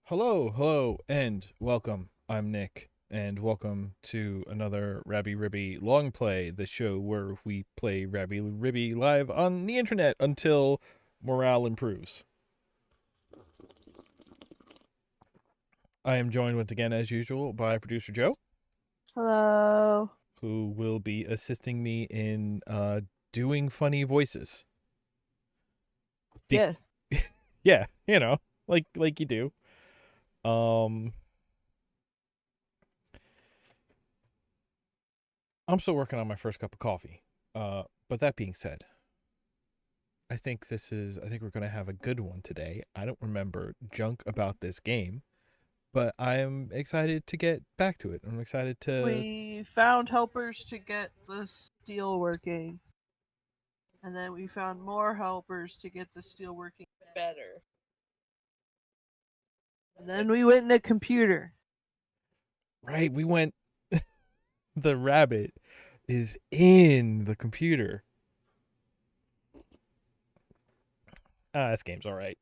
Hello, and welcome. I'm Nick, and welcome to another Rabi-Ribi Longplay, the show where we play Rabi-Ribi live on the internet until morale improves. I am joined once again, as usual, by producer Joe. Hello. Who will be assisting me in doing funny voices. Yes. Yeah, like you do. I'm still working on my first cup of coffee. But that being said, I think we're going to have a good one today. I don't remember junk about this game, but I'm excited to get back to it. I'm excited to... We found helpers to get the steel working. And then we found more helpers to get the steel working better. And then we went in a computer. Right, we went... The rabbit is in the computer. This game's alright.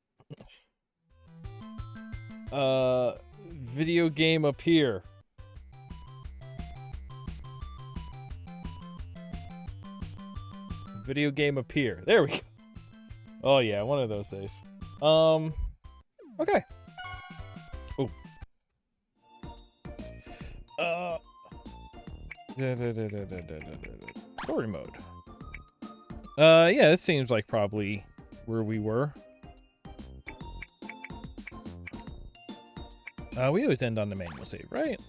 Video game appear. Video game appear. There we go. Oh yeah, one of those days. Okay. Oh. Story mode. Yeah, it seems like probably where we were. We always end on the manual save, right?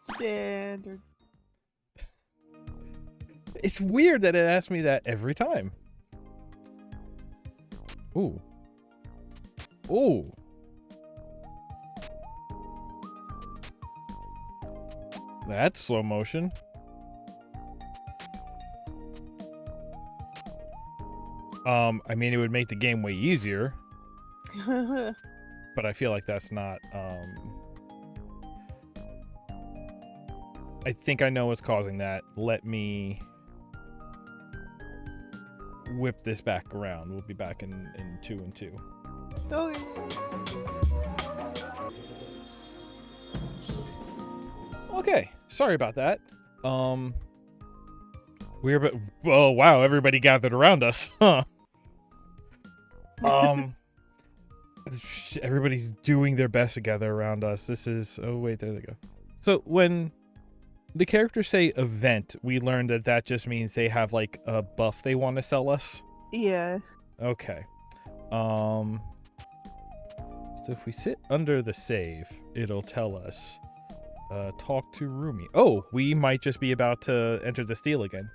Standard. It's weird that it asks me that every time. Ooh. Ooh. That's slow motion. I mean, it would make the game way easier. But I feel like that's not, I think I know what's causing that. Let me whip this back around. We'll be back in 2 and 2. Okay. Okay, sorry about that. We're but oh wow, everybody gathered around us, huh? Everybody's doing their best to gather around us. This is wait, there they go. So when the characters say event, we learned that just means they have like a buff they want to sell us. Yeah. Okay. So if we sit under the save, it'll tell us talk to Rumi. Oh, we might just be about to enter the steel again.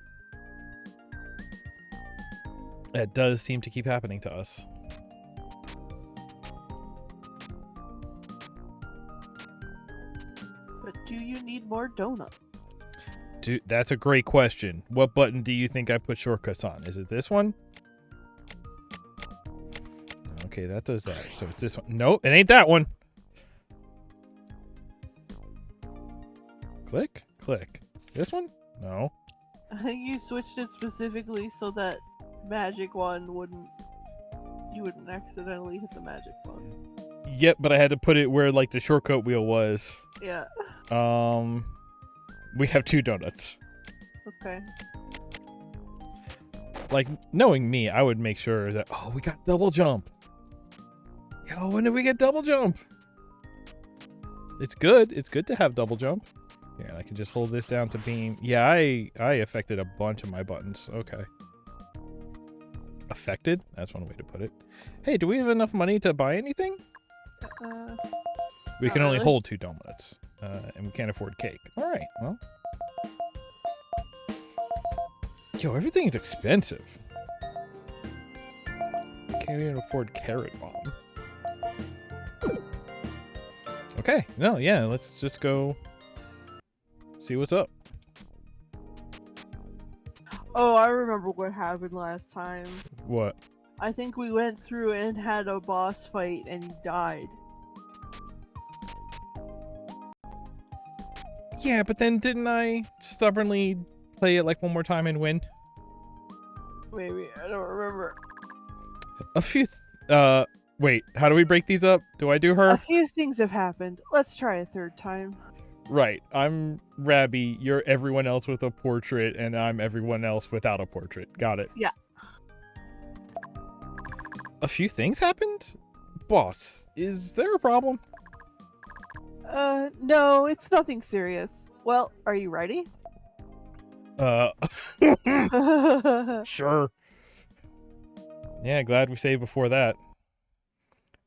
That does seem to keep happening to us. But do you need more donut? Dude, that's a great question. What button do you think I put shortcuts on? Is it this one? Okay, that does that. So it's this one. Nope, it ain't that one. Click, click. This one? No. I think you switched it specifically so that magic one you wouldn't accidentally hit the magic one. Yep, but I had to put it where like the shortcut wheel was. Yeah. We have 2 donuts. Okay. Like, knowing me, I would make sure that, oh, we got double jump. Yo, when did we get double jump? It's good. It's good to have double jump. Yeah, and I can just hold this down to beam. Yeah, I affected a bunch of my buttons. Okay. Affected? That's one way to put it. Hey, do we have enough money to buy anything? We can only hold 2 donuts. And we can't afford cake. Alright, well. Yo, everything's expensive. Can't even afford carrot bomb. Okay, no, yeah, let's just go see what's up. Oh, I remember what happened last time. What? I think we went through and had a boss fight and he died. Yeah, but then didn't I stubbornly play it like one more time and win? Maybe, I don't remember. A few Wait, how do we break these up? Do I do her? A few things have happened. Let's try a third time. Right. I'm Rabi, you're everyone else with a portrait, and I'm everyone else without a portrait. Got it. Yeah. A few things happened? Boss, is there a problem? No, it's nothing serious. Well, are you ready? Sure. Yeah, glad we saved before that.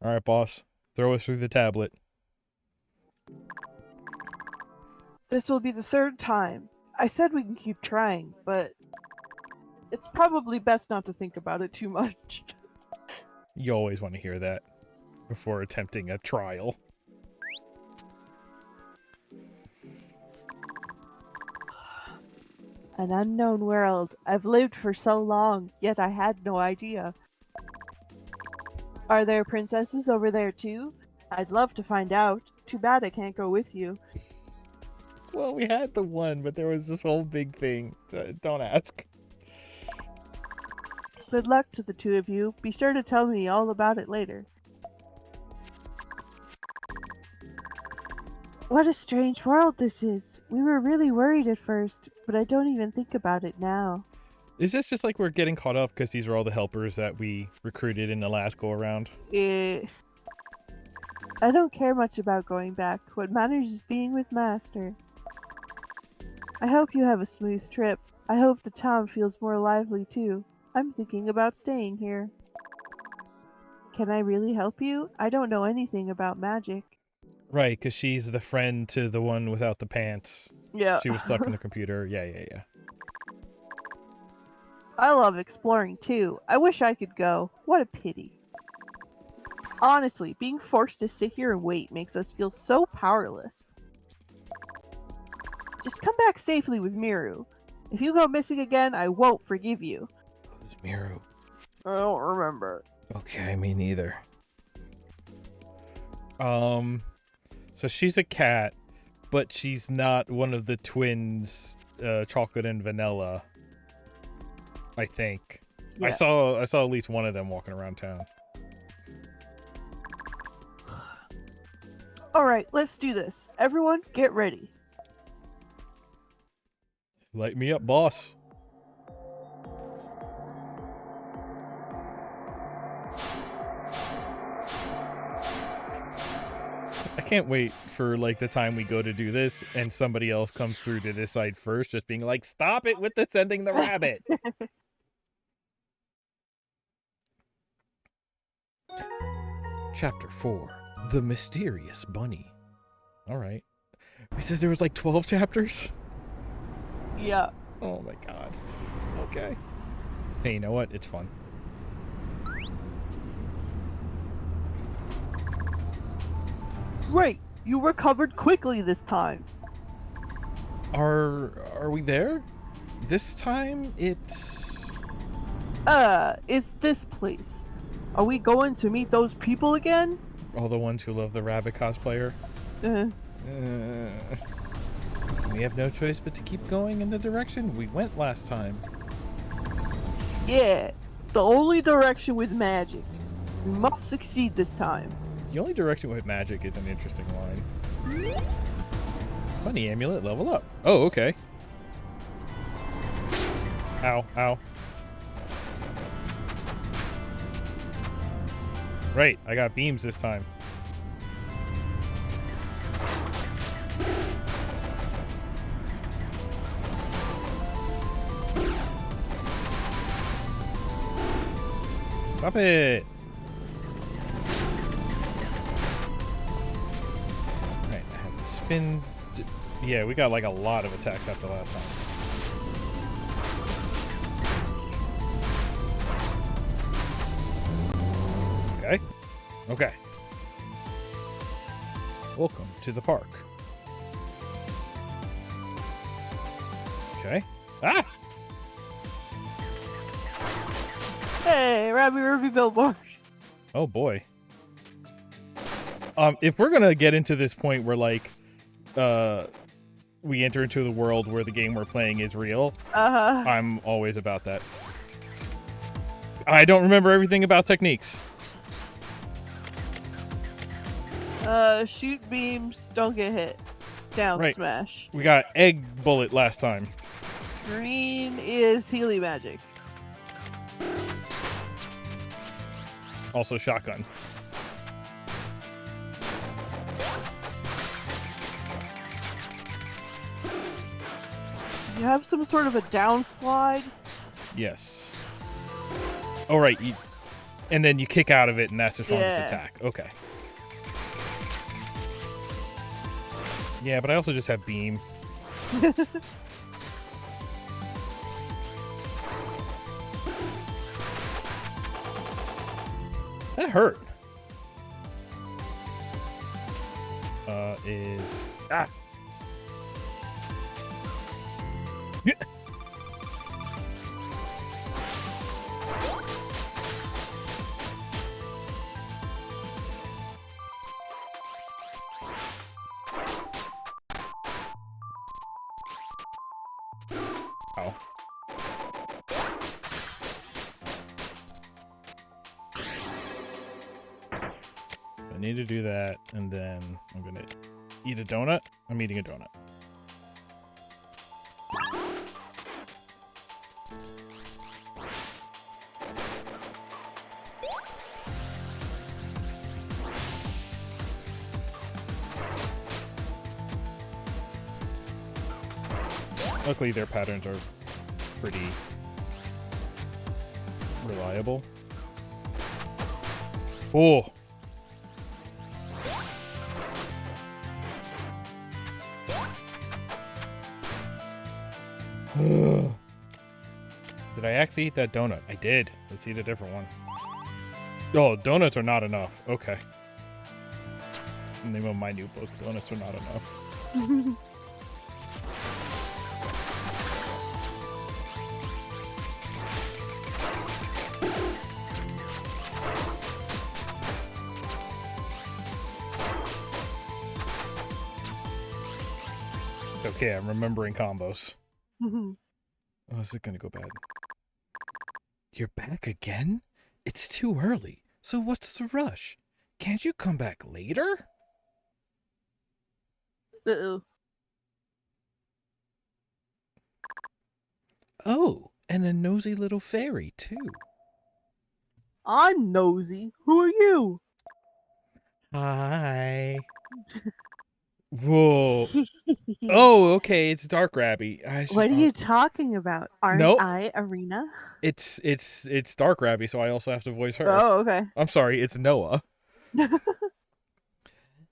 Alright, boss. Throw us through the tablet. This will be the third time. I said we can keep trying, but it's probably best not to think about it too much. You always want to hear that before attempting a trial. An unknown world. I've lived for so long, yet I had no idea. Are there princesses over there too? I'd love to find out. Too bad I can't go with you. Well, we had the one, but there was this whole big thing. Don't ask. Good luck to the two of you. Be sure to tell me all about it later. What a strange world this is. We were really worried at first, but I don't even think about it now. Is this just like we're getting caught up because these are all the helpers that we recruited in the last go-around? I don't care much about going back. What matters is being with Master. I hope you have a smooth trip. I hope the town feels more lively too. I'm thinking about staying here. Can I really help you? I don't know anything about magic. Right, because she's the friend to the one without the pants. Yeah. She was stuck in the computer. Yeah. I love exploring too. I wish I could go. What a pity. Honestly, being forced to sit here and wait makes us feel so powerless. Just come back safely with Miru. If you go missing again, I won't forgive you. Who's Miru? I don't remember. Okay, me neither. So she's a cat, but she's not one of the twins, chocolate and vanilla. I think. Yeah. I saw at least one of them walking around town. Alright, let's do this. Everyone, get ready. Light me up, boss. I can't wait for like the time we go to do this and somebody else comes through to this side first, just being like, stop it with the sending the rabbit. Chapter 4, The Mysterious Bunny. Alright. We said there was like 12 chapters? Yeah. Oh my god. Okay. Hey, you know what? It's fun. Great! You recovered quickly this time. Are we there? This time it's... It's this place. Are we going to meet those people again? all the ones who love the rabbit cosplayer. We have no choice but to keep going in the direction we went last time. Yeah, the only direction with magic. We must succeed this time. The only direction with magic is an interesting line. Bunny amulet, level up. Oh, okay. Ow, ow. Right, I got beams this time. Stop it! Alright, I have to spin. Yeah, we got like a lot of attacks after last time. Okay. Okay. Welcome to the park. Okay. Ah! Hey, Rabi-Ribi billboard. Oh boy. If we're gonna get into this point where like, we enter into the world where the game we're playing is real, I'm always about that. I don't remember everything about techniques. Shoot beams, don't get hit. Down Right. smash. We got egg bullet last time. Green is Healy magic. Also shotgun. You have some sort of a downslide. Yes. Oh, right. And then you kick out of it, and that's the strongest attack. Okay. Yeah, but I also just have beam. That hurt. Is... Ah! Ow. I need to do that, and then I'm gonna eat a donut. I'm eating a donut. Luckily, their patterns are pretty reliable. Oh! Did I actually eat that donut? I did. Let's eat a different one. Oh, donuts are not enough. Okay. That's the name of my new book. Donuts are not enough. Okay, I'm remembering combos. Oh, is it gonna go bad? You're back again? It's too early. So what's the rush? Can't you come back later? Uh-oh. Oh, and a nosy little fairy, too. I'm nosy. Who are you? Hi. Whoa. Oh, okay, it's Dark Rabi. What are you talking about? Aren't Nope. I Arena? It's Dark Rabi, so I also have to voice her. Oh, okay. I'm sorry, it's Noah.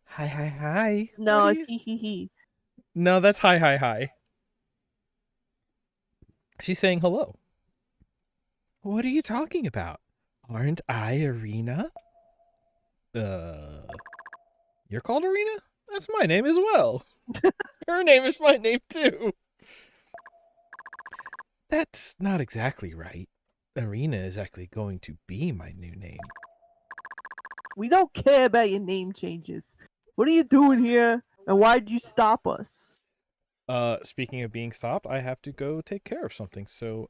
Hi. No, it's he. No, that's hi. She's saying hello. What are you talking about? Aren't I Arena? You're called Arena? That's my name as well. Her name is my name too. That's not exactly right. Arena is actually going to be my new name. We don't care about your name changes. What are you doing here? And why did you stop us? Speaking of being stopped, I have to go take care of something. So,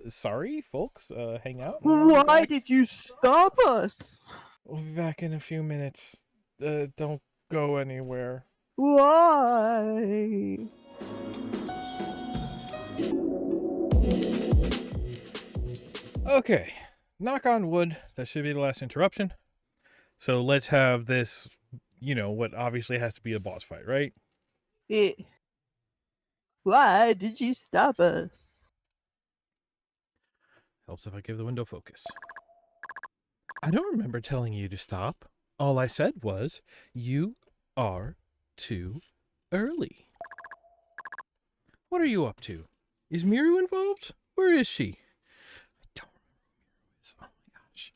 sorry, folks. Hang out. Why did you stop us? We'll be back in a few minutes. Don't go anywhere. Why? Okay. Knock on wood. That should be the last interruption. So let's have this, what obviously has to be a boss fight, right? Why did you stop us? Helps if I give the window focus. I don't remember telling you to stop. All I said was, you are too early. What are you up to? Is Miru involved? Where is she? I don't remember who Miru is. Oh my gosh.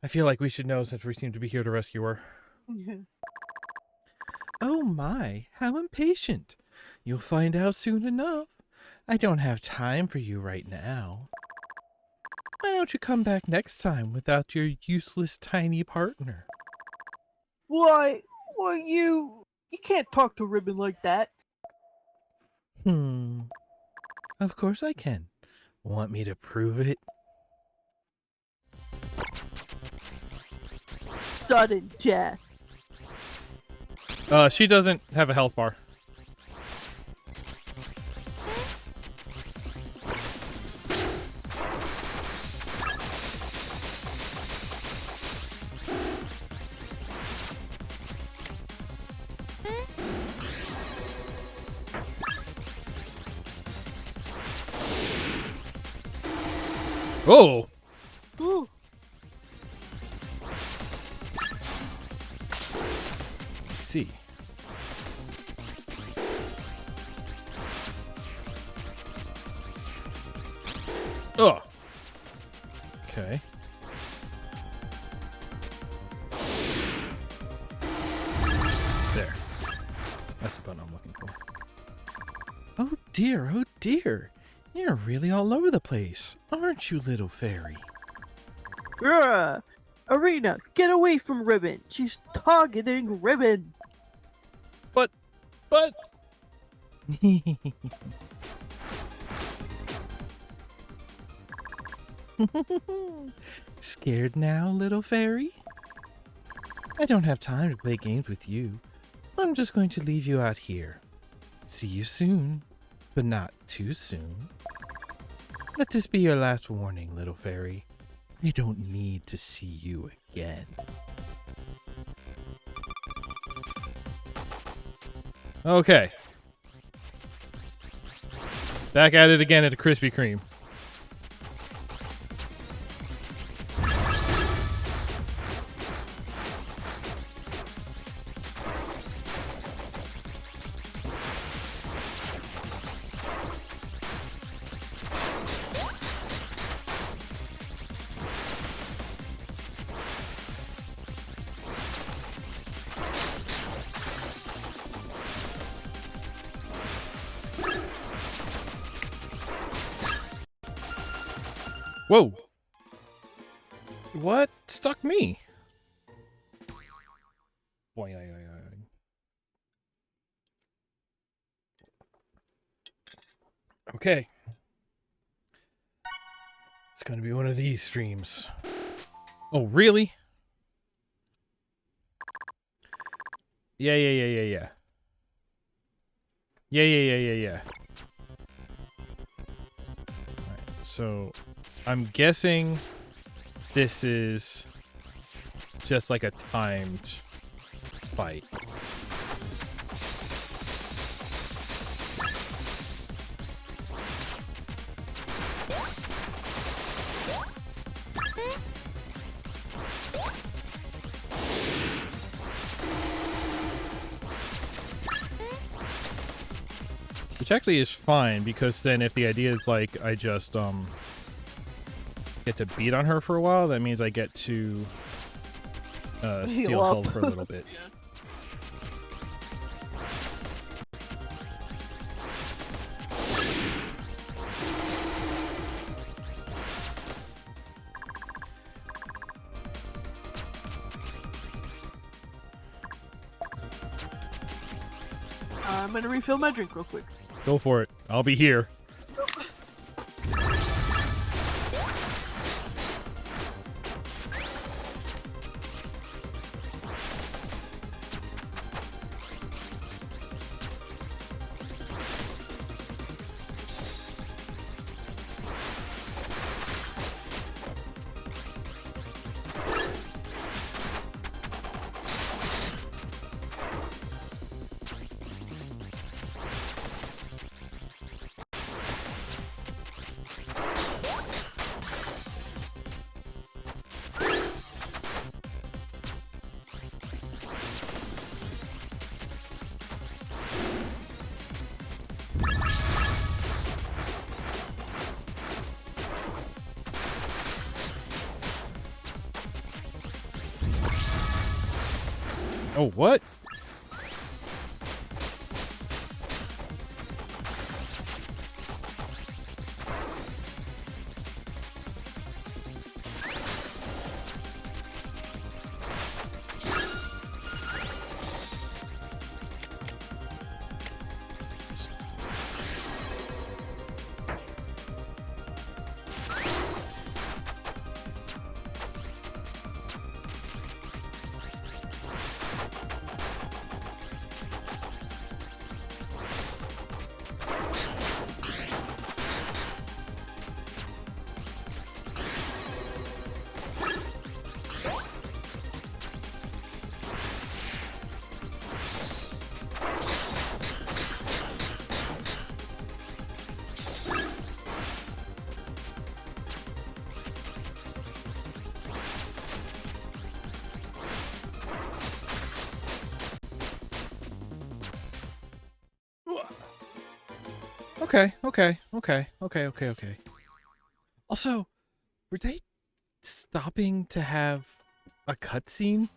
I feel like we should know since we seem to be here to rescue her. Oh my, how impatient. You'll find out soon enough. I don't have time for you right now. Why don't you come back next time without your useless tiny partner? Why? You can't talk to Ribbon like that. Of course I can. Want me to prove it? Sudden death. She doesn't have a health bar. Oh! Ooh. Let's see. Oh. Okay. There. That's the button I'm looking for. Oh dear, oh dear. You're really all over the place, aren't you, little fairy? Grr! Arena, get away from Ribbon. She's targeting Ribbon. But... Scared now, little fairy? I don't have time to play games with you. I'm just going to leave you out here. See you soon, but not too soon. Let this be your last warning, little fairy. I don't need to see you again. Okay. Back at it again at the Krispy Kreme. Whoa! What stuck me? Boing, oing, oing, oing. Okay. It's gonna be one of these streams. Oh, really? Yeah. Yeah. Alright, so I'm guessing this is just like a timed fight. Which actually is fine, because then if the idea is like I just get to beat on her for a while, that means I get to steal health for a little bit. Yeah. I'm gonna refill my drink real quick. Go for it. I'll be here. Oh, what? Okay. Also, were they stopping to have a cutscene?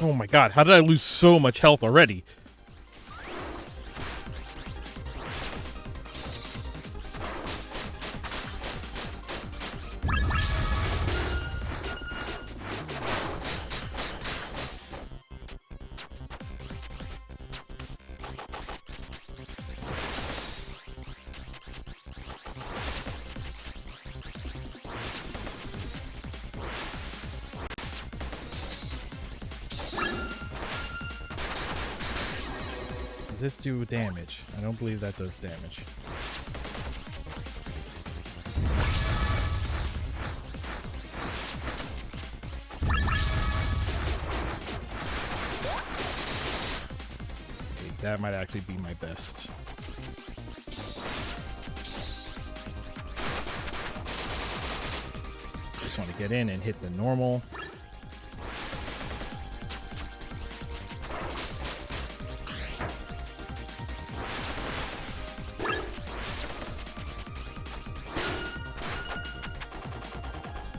Oh my god, how did I lose so much health already? Does this do damage? I don't believe that does damage. Okay, that might actually be my best. Just want to get in and hit the normal.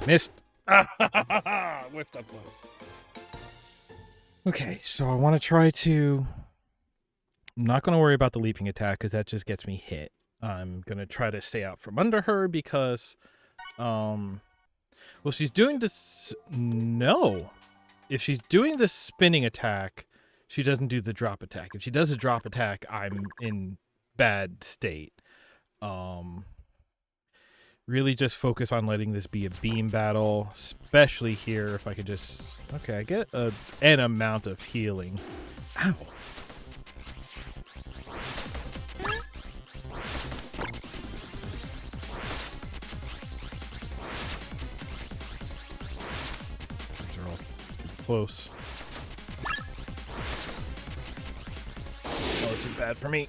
Missed. Whiffed up close. Okay, so I want to try to... I'm not going to worry about the leaping attack because that just gets me hit. I'm going to try to stay out from under her because... well, she's doing this... No. If she's doing the spinning attack, she doesn't do the drop attack. If she does a drop attack, I'm in bad state. Really just focus on letting this be a beam battle, especially here if I could just... Okay, I get an amount of healing. Ow. These are all close. Oh, this is bad for me.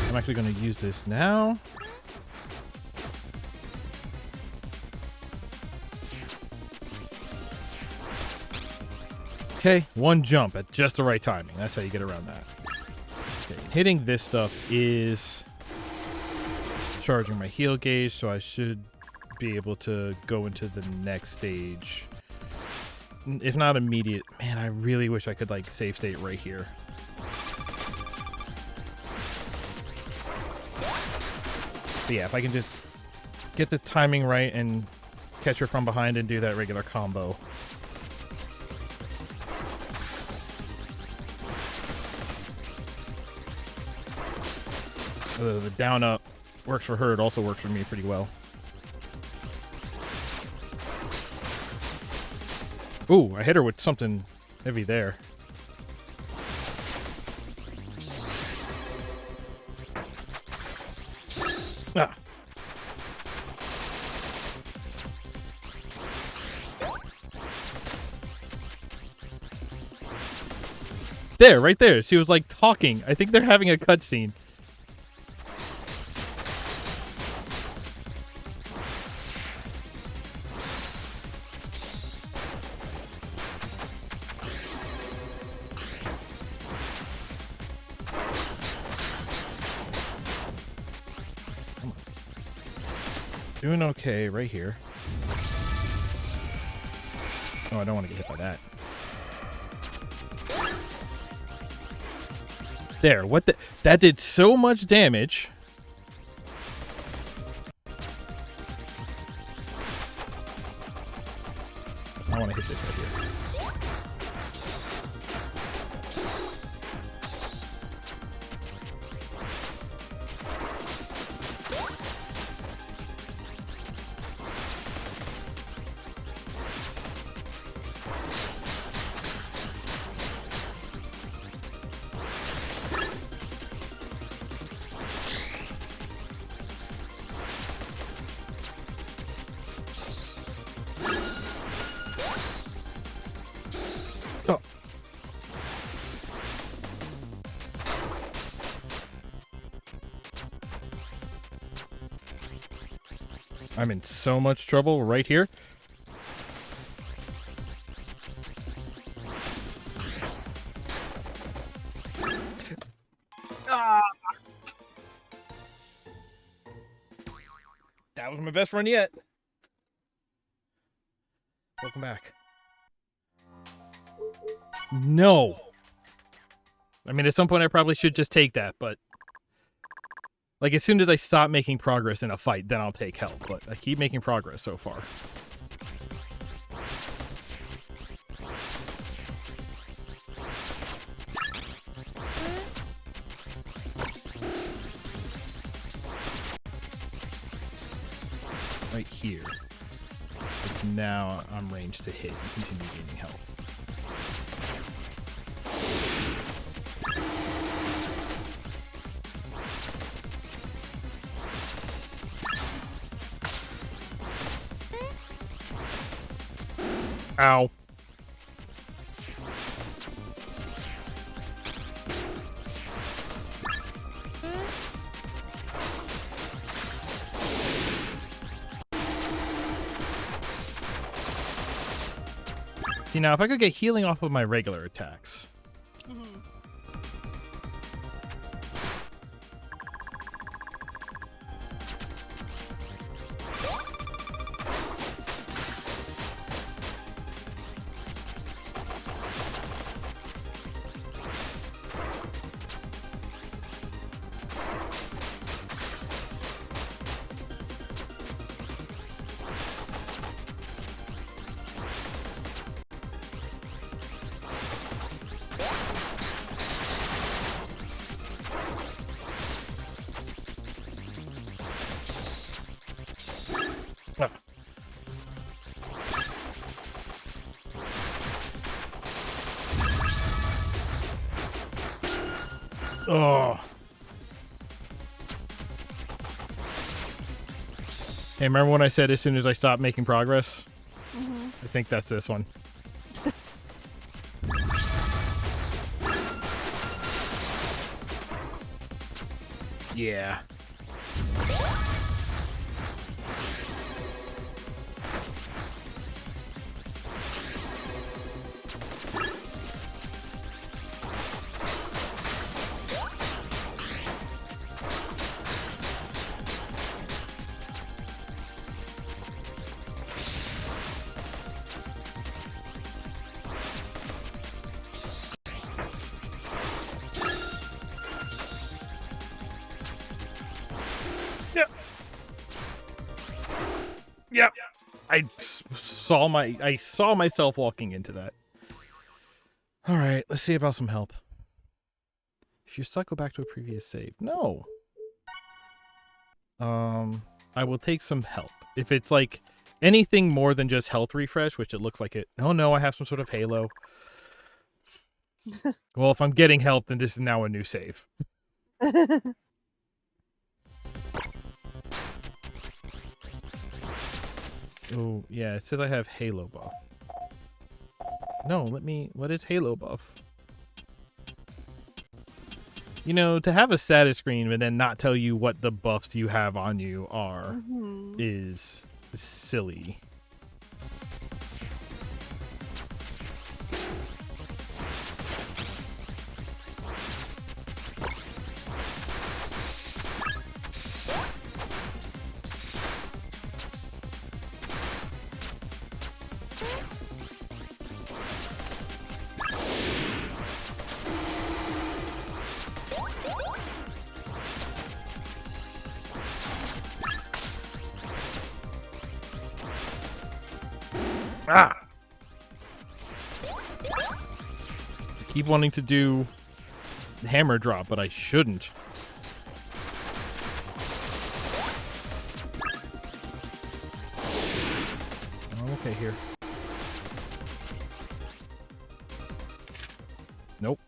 I'm actually going to use this now. Okay, one jump at just the right timing. That's how you get around that. Okay, hitting this stuff is charging my heal gauge, so I should be able to go into the next stage. If not immediate. Man, I really wish I could like save state right here. But yeah, if I can just get the timing right and catch her from behind and do that regular combo. The down up works for her. It also works for me pretty well. Ooh, I hit her with something heavy there. Ah. There, right there. She was like talking. I think they're having a cutscene. Doing okay right here. Oh, I don't want to get hit by that. There, what the? That did so much damage. I want to hit this right here. Oh. I'm in so much trouble right here. That was my best run yet. Welcome back. No. I mean, at some point I probably should just take that, but... Like, as soon as I stop making progress in a fight, then I'll take help. But I keep making progress so far. Right here. It's now I'm ranged to hit and continue gaining health. Ow. See, now if I could get healing off of my regular attacks. Oh. Hey, remember when I said as soon as I stop making progress? I think that's this one. Yeah. Yep. I saw myself walking into that. All right, let's see about some help. If you're stuck, go back to a previous save. No. I will take some help. If it's like anything more than just health refresh, which it looks like it. Oh no, I have some sort of halo. Well, if I'm getting help, then this is now a new save. Oh, yeah, it says I have halo buff. No, what is halo buff? You know, to have a status screen and then not tell you what the buffs you have on you are is silly. Ah! I keep wanting to do hammer drop, but I shouldn't. I'm okay here. Nope.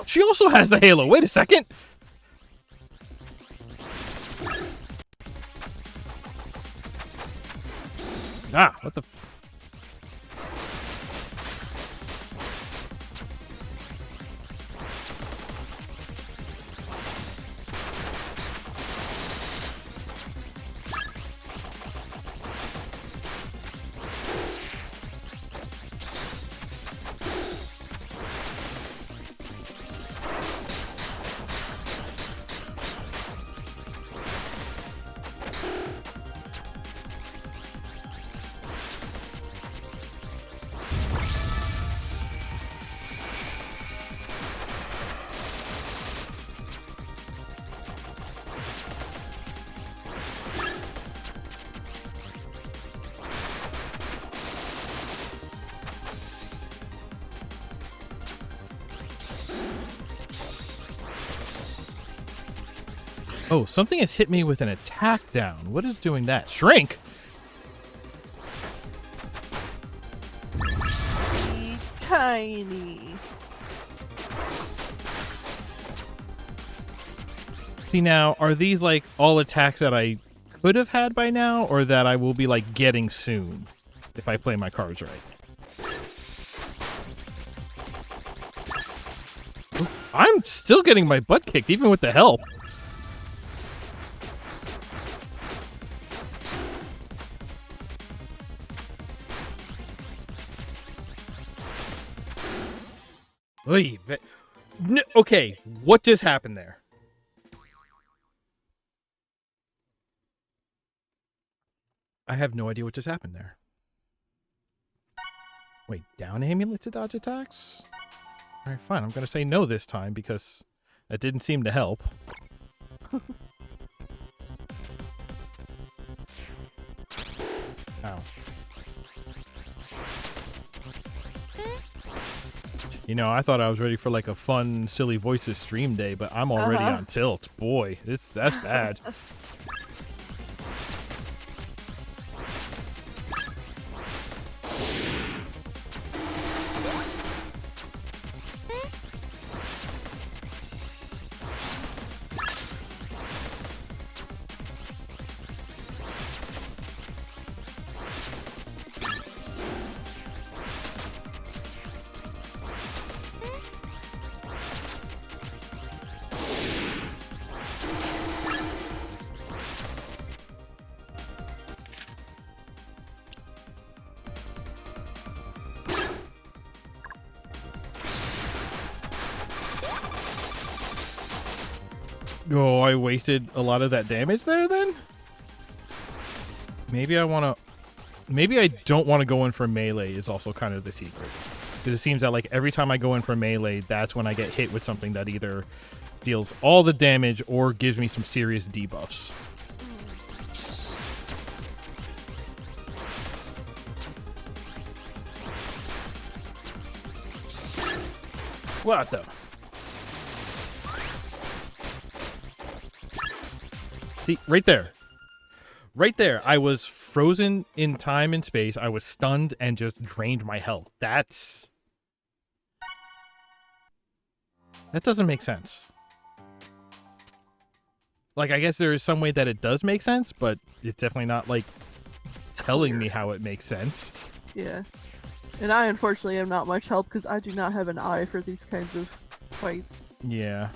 She also has the halo. Wait a second. Ah, what the... Oh, something has hit me with an attack down. What is doing that? Shrink? Tiny. See, now, are these, like, all attacks that I could have had by now, or that I will be, like, getting soon, if I play my cards right? I'm still getting my butt kicked, even with the help. Oy, okay, what just happened there? I have no idea what just happened there. Wait, down amulet to dodge attacks? Alright, fine. I'm gonna say no this time because that didn't seem to help. Ow. You know, I thought I was ready for like a fun, silly voices stream day, but I'm already on tilt. Boy, that's bad. Oh, I wasted a lot of that damage there then? Maybe I want to... Maybe I don't want to go in for melee is also kind of the secret. Because it seems that like every time I go in for melee, that's when I get hit with something that either deals all the damage or gives me some serious debuffs. What the... See, right there. Right there, I was frozen in time and space. I was stunned and just drained my health. That doesn't make sense. Like, I guess there is some way that it does make sense, but it's definitely not, like, telling me how it makes sense. Yeah. And I, unfortunately, am not much help because I do not have an eye for these kinds of fights. Yeah.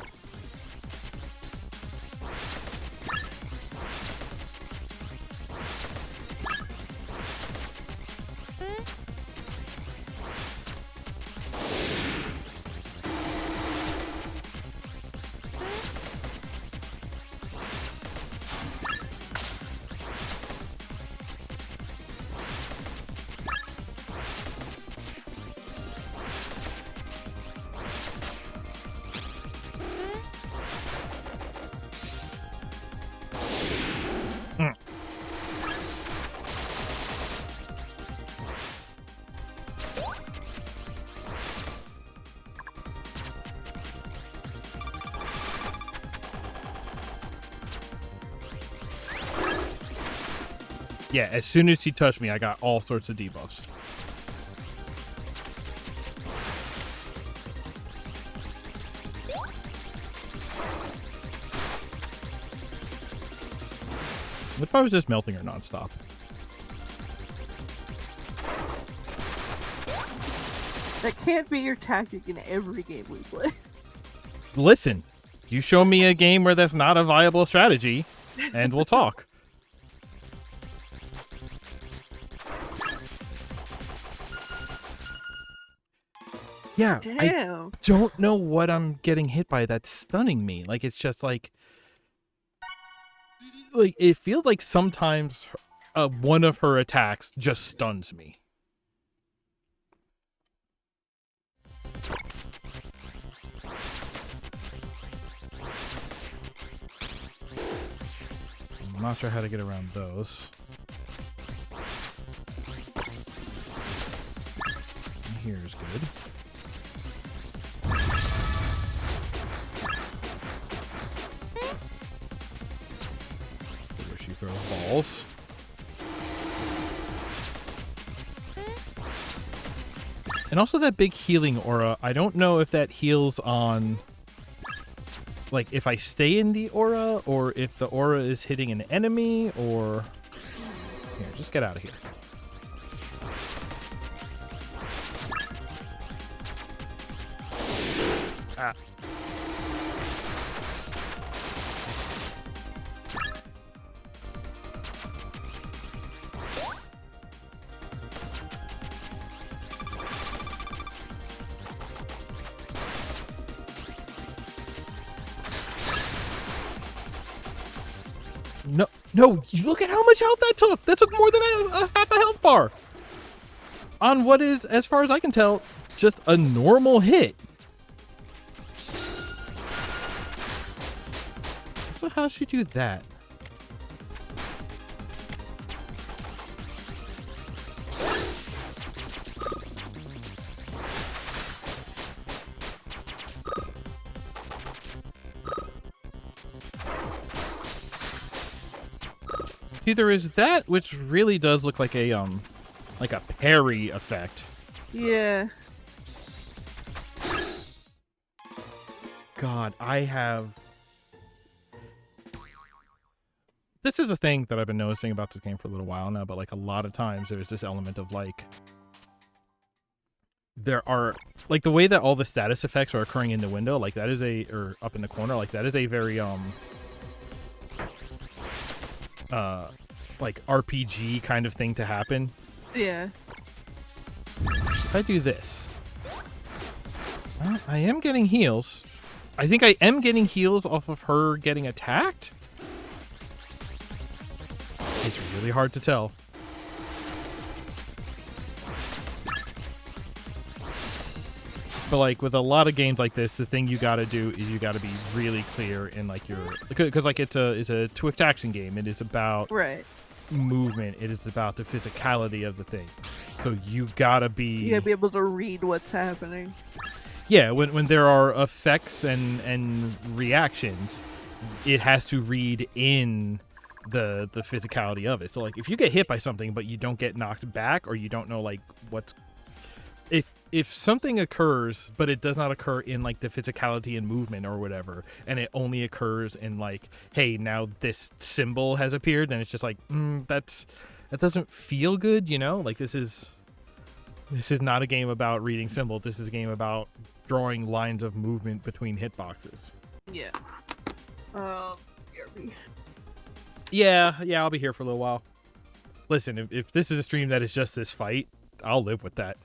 Yeah, as soon as she touched me, I got all sorts of debuffs. What if I was just melting her nonstop? That can't be your tactic in every game we play. Listen, you show me a game where that's not a viable strategy, and we'll talk. Yeah, Damn. I don't know what I'm getting hit by that's stunning me. Like, it's just like it feels like sometimes one of her attacks just stuns me. I'm not sure how to get around those. Here's good. Where she throws balls. And also that big healing aura. I don't know if that heals on, like, if I stay in the aura, or if the aura is hitting an enemy, or... Here, just get out of here. Ah. No, you look at how much health that took. That took more than a half a health bar. On what is, as far as I can tell, just a normal hit. So how'd she do that? Either is that, which really does look like a parry effect. Yeah. God, this is a thing that I've been noticing about this game for a little while now, but like a lot of times there's this element of like there are like the way that all the status effects are occurring in the window, like that is or up in the corner, like that is a very like RPG kind of thing to happen. Yeah. If I do this, I am getting heals. I think I am getting heals off of her getting attacked. It's really hard to tell. But like with a lot of games like this, the thing you gotta do is you gotta be really clear in like your, because like it's a Twitch action game. It is about movement. It is about the physicality of the thing. So you gotta be able to read what's happening. Yeah, when there are effects and reactions, it has to read in the physicality of it. So like if you get hit by something but you don't get knocked back, or you don't know like what's, if something occurs but it does not occur in like the physicality and movement or whatever, and it only occurs in like, hey, now this symbol has appeared, then it's just like that doesn't feel good, you know? Like this is not a game about reading symbols. This is a game about drawing lines of movement between hitboxes. Yeah. Yeah, I'll be here for a little while. Listen, if this is a stream that is just this fight, I'll live with that.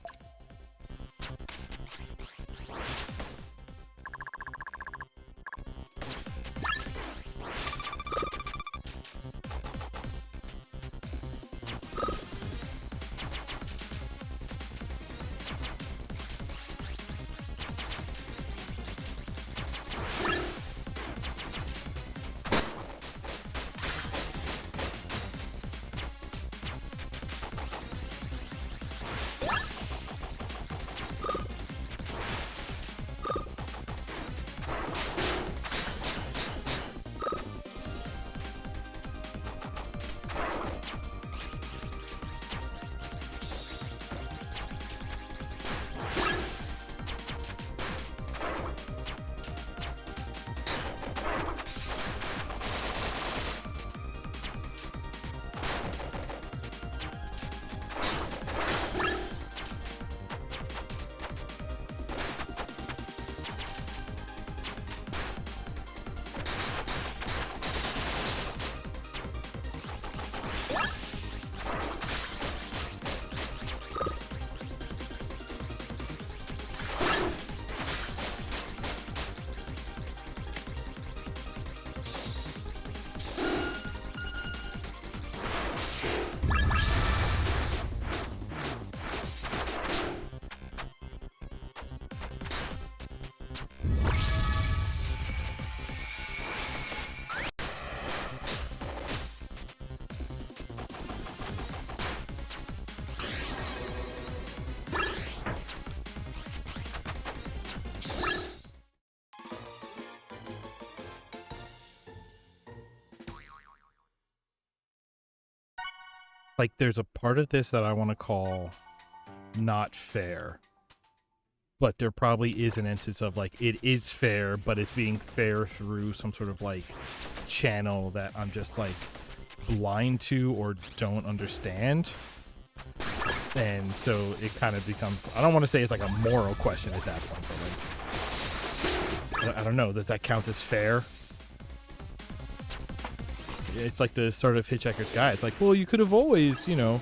like there's a part of this that I want to call not fair. But there probably is an instance of like it is fair, but it's being fair through some sort of like channel that I'm just like blind to or don't understand. And so it kind of becomes, I don't want to say it's like a moral question at that point, but like, I don't know, does that count as fair? It's like the sort of Hitchhiker's Guide. It's like, well, you could have always, you know,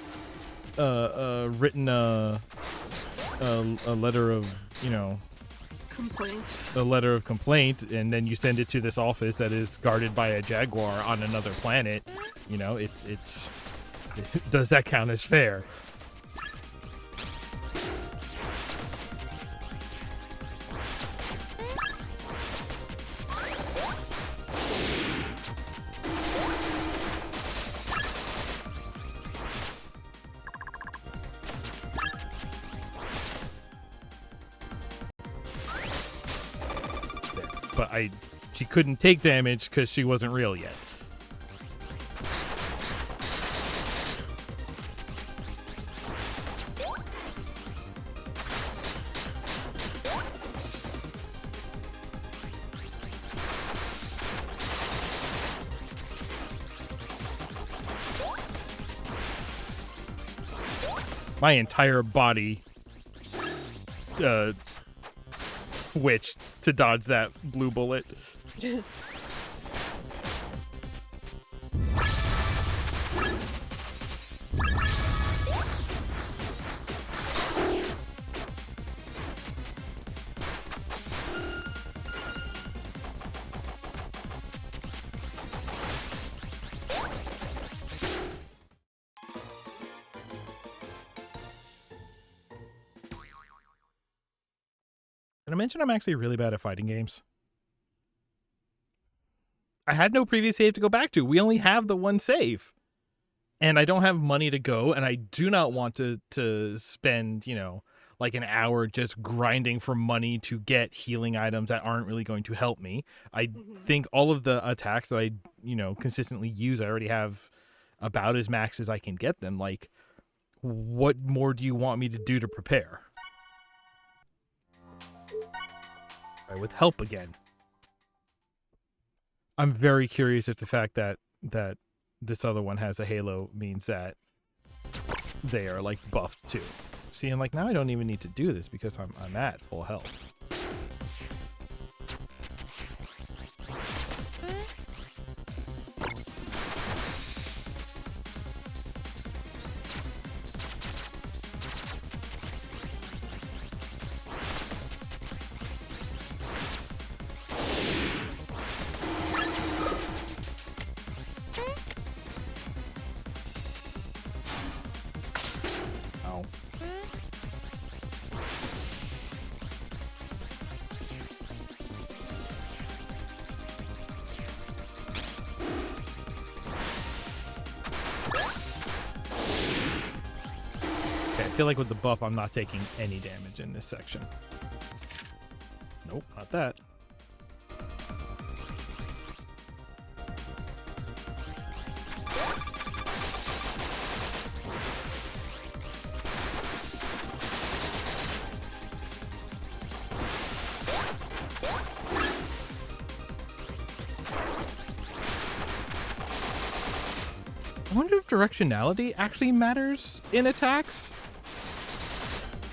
written a letter of, you know, a letter of complaint, and then you send it to this office that is guarded by a jaguar on another planet. You know, it's does that count as fair? But she couldn't take damage because she wasn't real yet. My entire body witched to dodge that blue bullet. Did I mention I'm actually really bad at fighting games? I had no previous save to go back to. We only have the one save. And I don't have money to go, and I do not want to spend, you know, like an hour just grinding for money to get healing items that aren't really going to help me. I think all of the attacks that I, you know, consistently use, I already have about as max as I can get them. Like, what more do you want me to do to prepare? Right, with help again. I'm very curious if the fact that this other one has a halo means that they are like buffed too. See, I'm like, now I don't even need to do this because I'm at full health. I feel like with the buff, I'm not taking any damage in this section. Nope, not that. I wonder if directionality actually matters in attacks.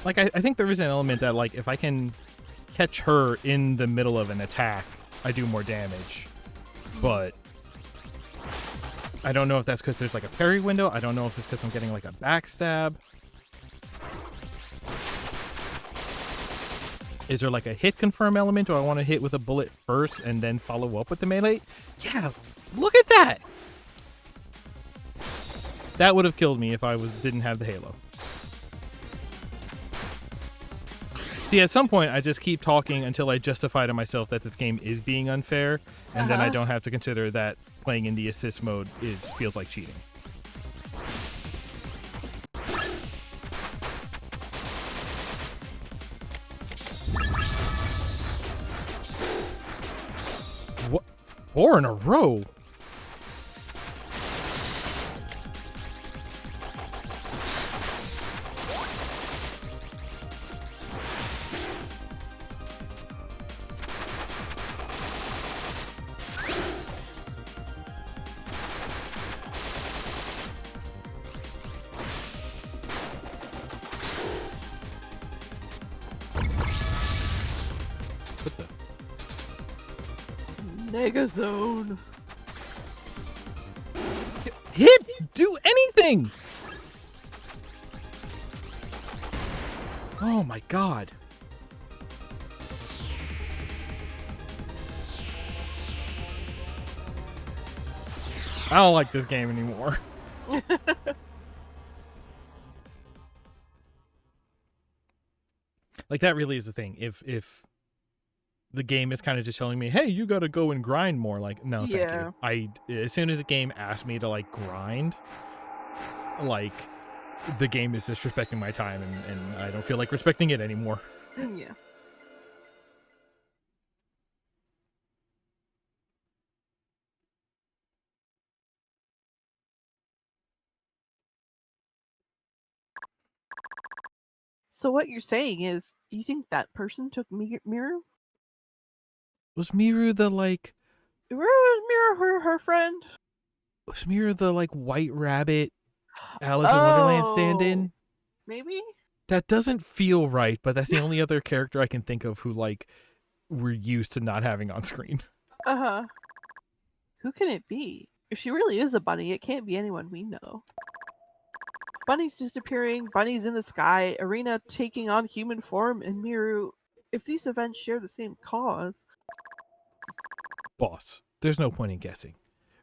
Like, I think there is an element that, like, if I can catch her in the middle of an attack, I do more damage. But I don't know if that's because there's, like, a parry window. I don't know if it's because I'm getting, like, a backstab. Is there, like, a hit confirm element? Do I want to hit with a bullet first and then follow up with the melee? Yeah, look at that! That would have killed me if I didn't have the halo. See, at some point, I just keep talking until I justify to myself that this game is being unfair, and then I don't have to consider that playing in the assist mode feels like cheating. What? 4 in a row? Negazone. Hit! Do anything! Oh my god. I don't like this game anymore. Like, that really is the thing. If the game is kind of just telling me, hey, you gotta go and grind more, like, no, Yeah. thank you. As soon as a game asks me to, like, grind, like, the game is disrespecting my time, and I don't feel like respecting it anymore. Yeah. So what you're saying is, you think that person took Miru? Was Miru the, like... Miru her friend? Was Miru the, like, white rabbit Alice in Wonderland stand-in? Maybe? That doesn't feel right, but that's the only other character I can think of who, like, we're used to not having on screen. Uh-huh. Who can it be? If she really is a bunny, it can't be anyone we know. Bunny's disappearing, Bunny's in the sky, Arena taking on human form, and Miru. If these events share the same cause... Boss, there's no point in guessing.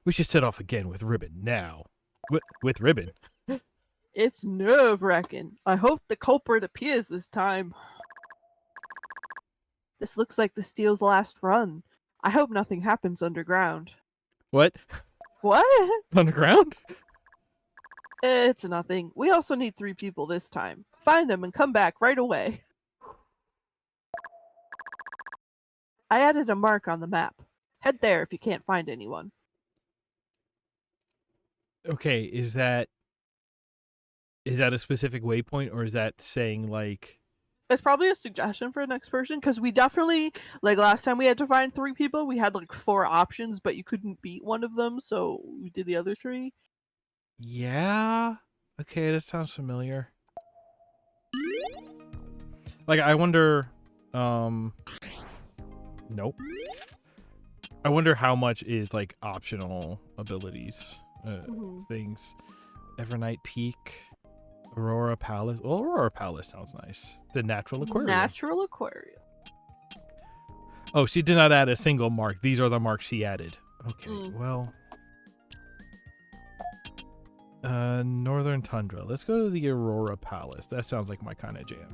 We should set off again with Ribbon now. With Ribbon? It's nerve-wracking. I hope the culprit appears this time. This looks like the Steel's last run. I hope nothing happens underground. What? What? Underground? It's nothing. We also need 3 people this time. Find them and come back right away. I added a mark on the map. Head there if you can't find anyone. Okay, is that a specific waypoint, or is that saying, like... It's probably a suggestion for the next person, because we definitely, like last time we had to find 3 people, we had like 4 options, but you couldn't beat one of them, so we did the other 3. Yeah? Okay, that sounds familiar. Like, I wonder... Nope. I wonder how much is, like, optional abilities. Things. Evernight Peak. Aurora Palace. Well, Aurora Palace sounds nice. The Natural Aquarium. Natural Aquarium. Oh, she did not add a single mark. These are the marks she added. Okay, well... Northern Tundra. Let's go to the Aurora Palace. That sounds like my kind of jam.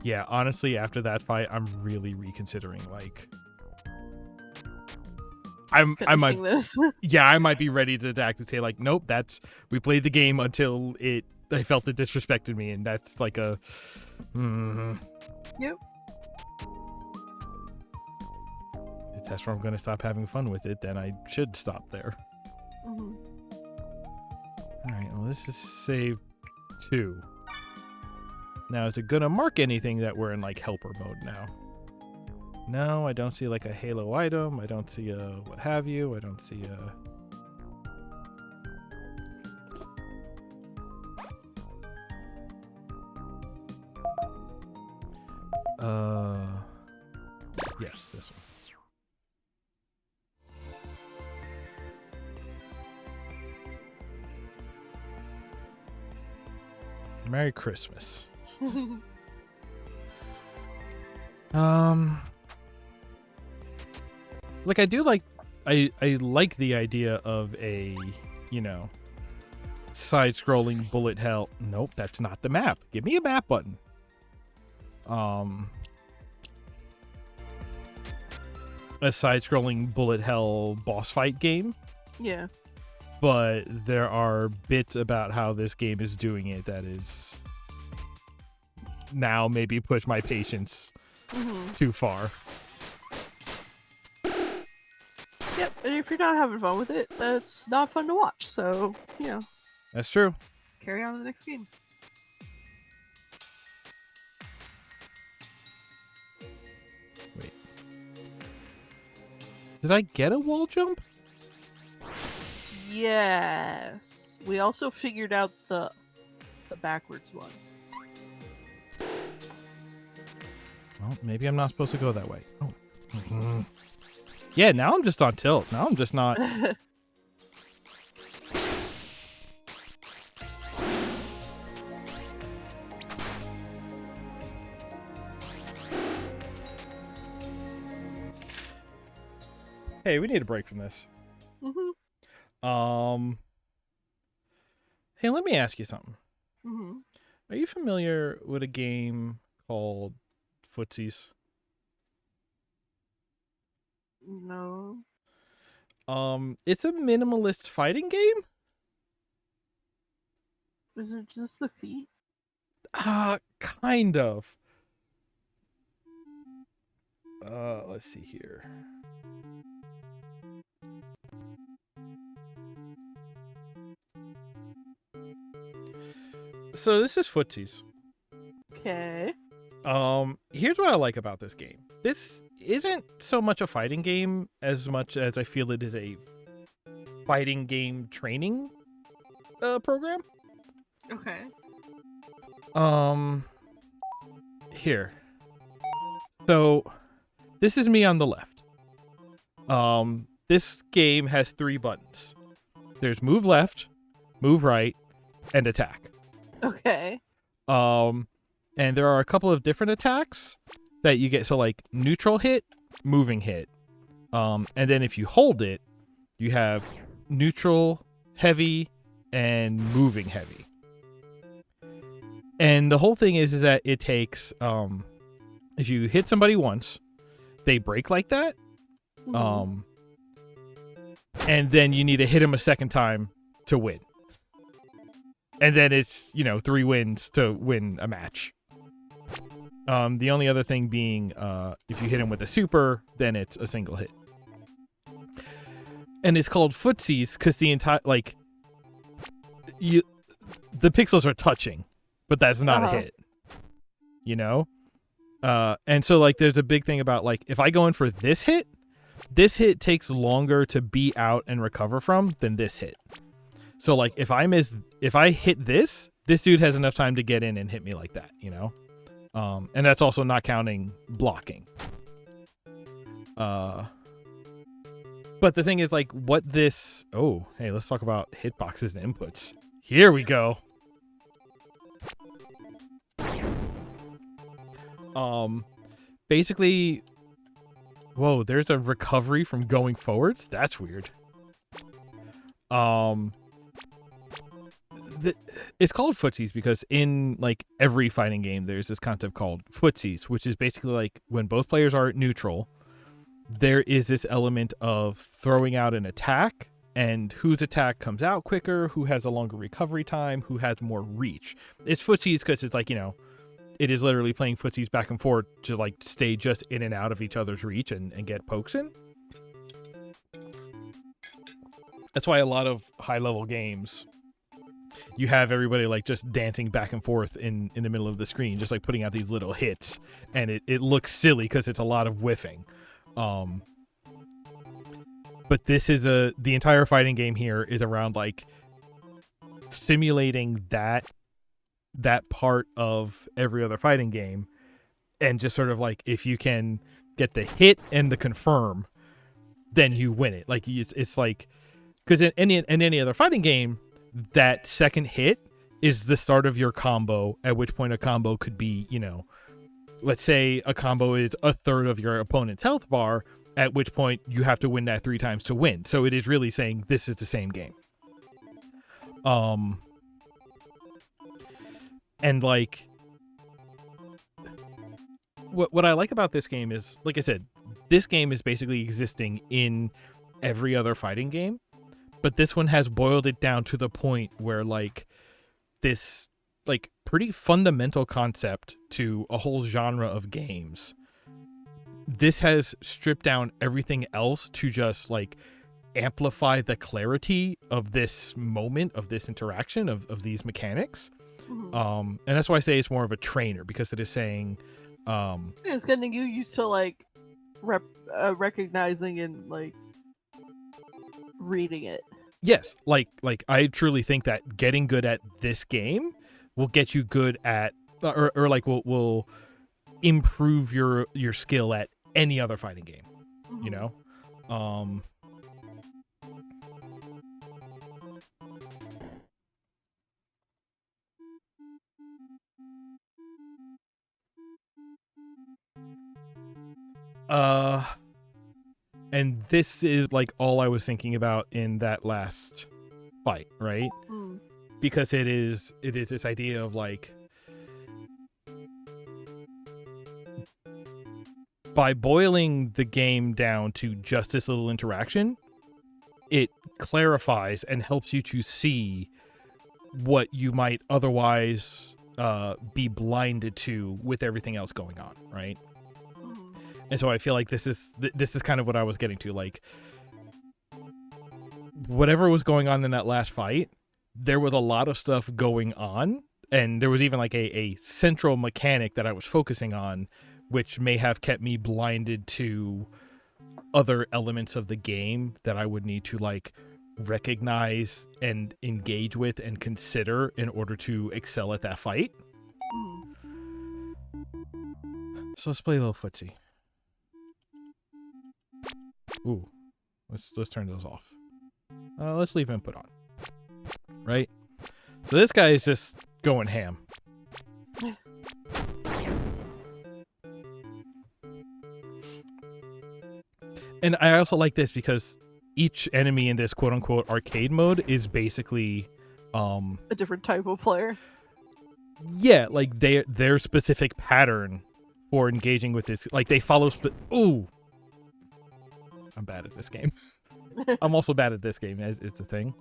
Yeah, honestly, after that fight, I'm really reconsidering, like... I might... this. Yeah, I might be ready to act and say, like, nope, we played the game until I felt it disrespected me, and that's like a... Yep. If that's where I'm going to stop having fun with it, then I should stop there. Alright, well, this is save 2. Now, is it going to mark anything that we're in, like, helper mode now? No, I don't see, like, a Halo item. I don't see a what have you. I don't see a... Yes, this one. Merry Christmas. Like, I do like... I like the idea of a, you know, side-scrolling bullet hell... Nope, that's not the map. Give me a map button. A side-scrolling bullet hell boss fight game. Yeah. But there are bits about how this game is doing it that is... now maybe push my patience too far. Yep, and if you're not having fun with it, that's not fun to watch, so, you know. That's true. Carry on to the next game. Wait. Did I get a wall jump? Yes. We also figured out the backwards one. Maybe I'm not supposed to go that way. Oh. Mm-hmm. Yeah, now I'm just on tilt. Now I'm just not. Hey, we need a break from this. Mm-hmm. Hey, let me ask you something. Mm-hmm. Are you familiar with a game called Footsies? No. It's a minimalist fighting game. Is it just the feet? Kind of. Let's see here. So this is Footsies. Okay. Here's what I like about this game. This isn't so much a fighting game as much as I feel it is a fighting game training program. Okay. Here. So this is me on the left. This game has 3 buttons. There's move left, move right, and attack. Okay. And there are a couple of different attacks that you get. So like neutral hit, moving hit. And then if you hold it, you have neutral, heavy, and moving heavy. And the whole thing is that it takes, if you hit somebody once, they break like that. Mm-hmm. And then you need to hit them a second time to win. And then it's, 3 wins to win a match. The only other thing being, if you hit him with a super, then it's a single hit. And it's called Footsies because the entire, the pixels are touching, but that's not a hit. And so, there's a big thing about, if I go in for this hit takes longer to beat out and recover from than this hit. So, if I hit this dude has enough time to get in and hit me like that, And that's also not counting blocking. But the thing is, what this... Oh, hey, let's talk about hitboxes and inputs. Here we go. Basically... Whoa, there's a recovery from going forwards? That's weird. It's called Footsies because in every fighting game there's this concept called Footsies, which is basically when both players are neutral, there is this element of throwing out an attack and whose attack comes out quicker, who has a longer recovery time, who has more reach. It's Footsies because it's it is literally playing footsies back and forth to stay just in and out of each other's reach and get pokes in. That's why a lot of high level games, you have everybody just dancing back and forth in the middle of the screen, just putting out these little hits, and it looks silly because it's a lot of whiffing. But this is the entire fighting game here is around simulating that part of every other fighting game, and just sort of if you can get the hit and the confirm, then you win it. It's because in any other fighting game, that second hit is the start of your combo, at which point a combo could be, let's say a combo is a third of your opponent's health bar, at which point you have to win that 3 times to win. So it is really saying this is the same game. And what I like about this game is, like I said, this game is basically existing in every other fighting game, but this one has boiled it down to the point where this pretty fundamental concept to a whole genre of games, this has stripped down everything else to just amplify the clarity of this moment, of this interaction, of these mechanics. And that's why I say it's more of a trainer, because it is saying it's getting you used to recognizing and reading it. Yes, I truly think that getting good at this game will get you good at, or will improve your skill at any other fighting game, you know? And this is like all I was thinking about in that last fight, right? Because it is this idea of like, by boiling the game down to just this little interaction, it clarifies and helps you to see what you might otherwise be blinded to with everything else going on, right? And so I feel like this is kind of what I was getting to. Like, whatever was going on in that last fight, there was a lot of stuff going on, and there was even like a central mechanic that I was focusing on, which may have kept me blinded to other elements of the game that I would need to like recognize and engage with and consider in order to excel at that fight. So let's play a little footsie. Ooh, let's turn those off. Let's leave input on. Right? So this guy is just going ham. And I also like this because each enemy in this quote-unquote arcade mode is basically a different type of player. Yeah, like their specific pattern for engaging with this. Like they follow... Ooh! I'm bad at this game. I'm also bad at this game, is the thing.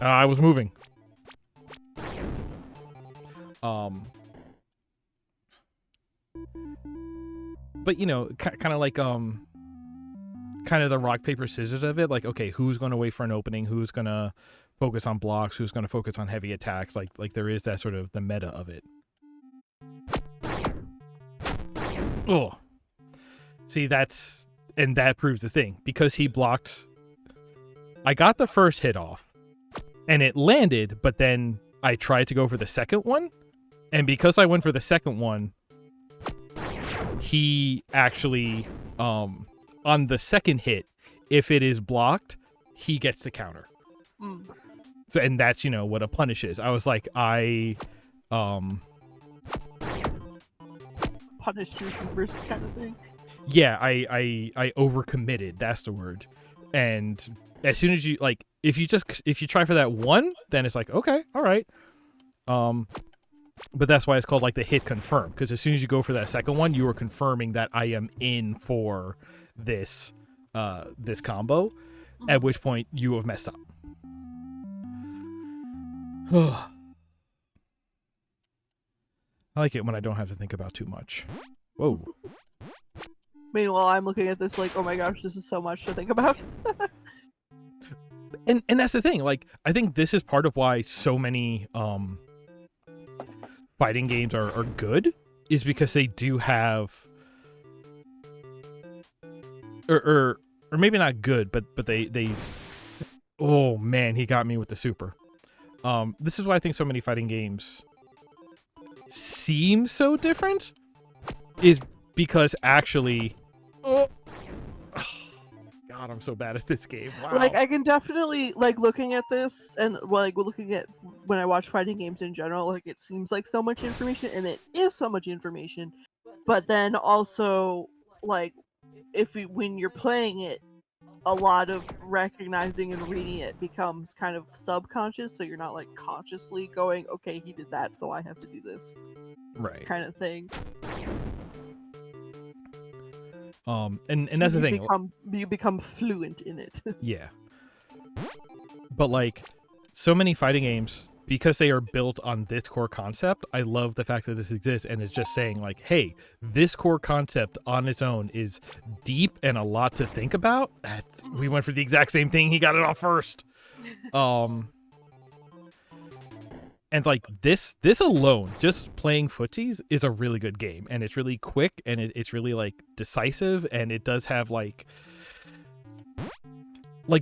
I was moving. But you know, kind of like kind of the rock paper scissors of it. Like, okay, who's going to wait for an opening? Who's going to focus on blocks? Who's going to focus on heavy attacks? Like there is that sort of the meta of it. Oh, see, that proves the thing, because he blocked. I got the first hit off, and it landed, but then I tried to go for the second one, and because I went for the second one, he actually, on the second hit, if it is blocked, he gets the counter. So, and that's, you know, what a punish is. I was like, punish you first kind of thing. Yeah, I overcommitted. That's the word. And as soon as you, like, if you try for that one, then it's like, okay, all right. But that's why it's called like the hit confirm, because as soon as you go for that second one, you are confirming that I am in for this this combo, at which point you have messed up. I like it when I don't have to think about too much. Whoa. Meanwhile, I'm looking at this like, oh my gosh, this is so much to think about. And that's the thing. Like, I think this is part of why so many fighting games are good, is because they do have, or maybe not good, but they. Oh man, he got me with the super. This is why I think so many fighting games seem so different, is because actually, God, I'm so bad at this game. Wow. Like, I can definitely, like, looking at this and like looking at when I watch fighting games in general, like, it seems like so much information, and it is so much information. But then also, like, when you're playing it, a lot of recognizing and reading it becomes kind of subconscious, so you're not like consciously going, okay, he did that, so I have to do this, right? Kind of thing. And that's the thing. You become fluent in it. Yeah. But like, so many fighting games, because they are built on this core concept, I love the fact that this exists and is just saying like, hey, this core concept on its own is deep and a lot to think about. We went for the exact same thing. He got it off first. And like this alone, just playing footsies is a really good game, and it's really quick, and it's really like decisive, and it does have like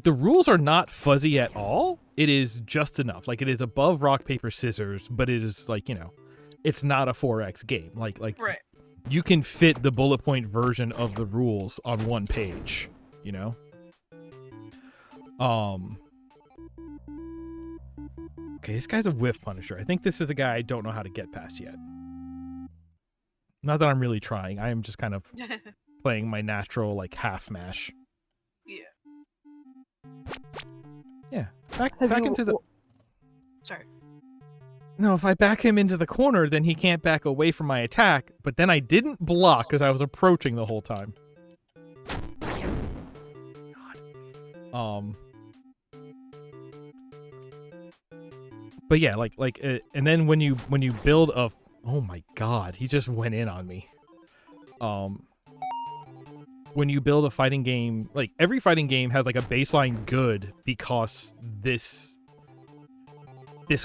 the rules are not fuzzy at all. It is just enough. Like, it is above rock paper scissors, but it is like, you know, it's not a 4X game. Like Right. you can fit the bullet point version of the rules on one page, you know? Okay, this guy's a whiff punisher. I think this is a guy I don't know how to get past yet. Not that I'm really trying. I am just kind of playing my natural, like, half mash. Yeah. Yeah. Back Have you- into the... Sorry. No, if I back him into the corner, then he can't back away from my attack. But then I didn't block because I was approaching the whole time. God. But yeah, and then when you build a... Oh my god, he just went in on me. When you build a fighting game, like, every fighting game has, like, a baseline good because this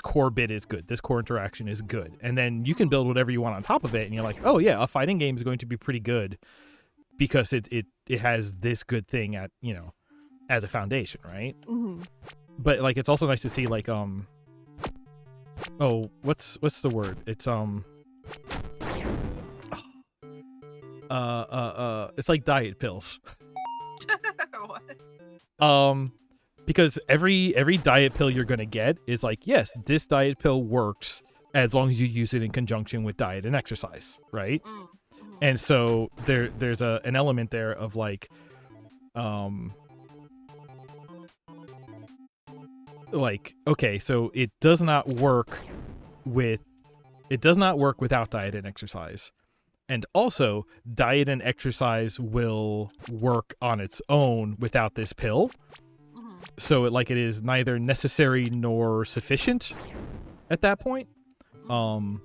core bit is good. This core interaction is good. And then you can build whatever you want on top of it, and you're like, oh yeah, a fighting game is going to be pretty good because it has this good thing at, you know, as a foundation, right? Mm-hmm. But, like, it's also nice to see, like, oh, what's the word? It's it's like diet pills. What? Because every diet pill you're gonna get is like, yes, this diet pill works as long as you use it in conjunction with diet and exercise, right? Mm-hmm. And so there's an element there of like, okay, so it does not work without diet and exercise. And also, diet and exercise will work on its own without this pill. Mm-hmm. So it is neither necessary nor sufficient at that point. So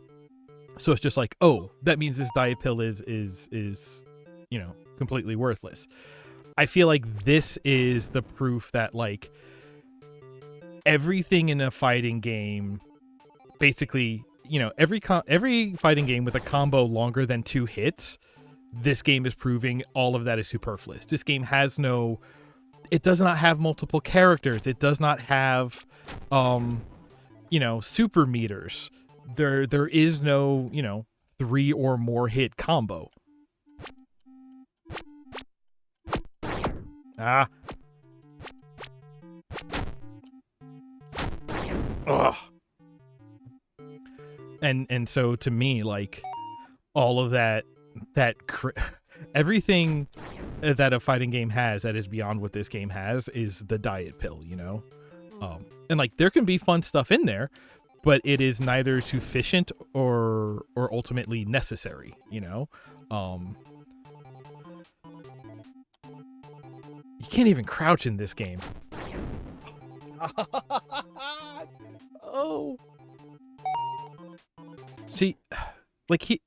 it's just like, oh, that means this diet pill is you know, completely worthless. I feel like this is the proof that, like, everything in a fighting game, basically, you know, every fighting game with a combo longer than 2 hits, this game is proving all of that is superfluous. This game has it does not have multiple characters. It does not have, you know, super meters. There is no, you know, 3 or more hit combo. Ah. Ugh. And so to me, like, all of everything that a fighting game has that is beyond what this game has is the diet pill, you know? And like, there can be fun stuff in there, but it is neither sufficient or ultimately necessary, you know? You can't even crouch in this game. Oh. See, like,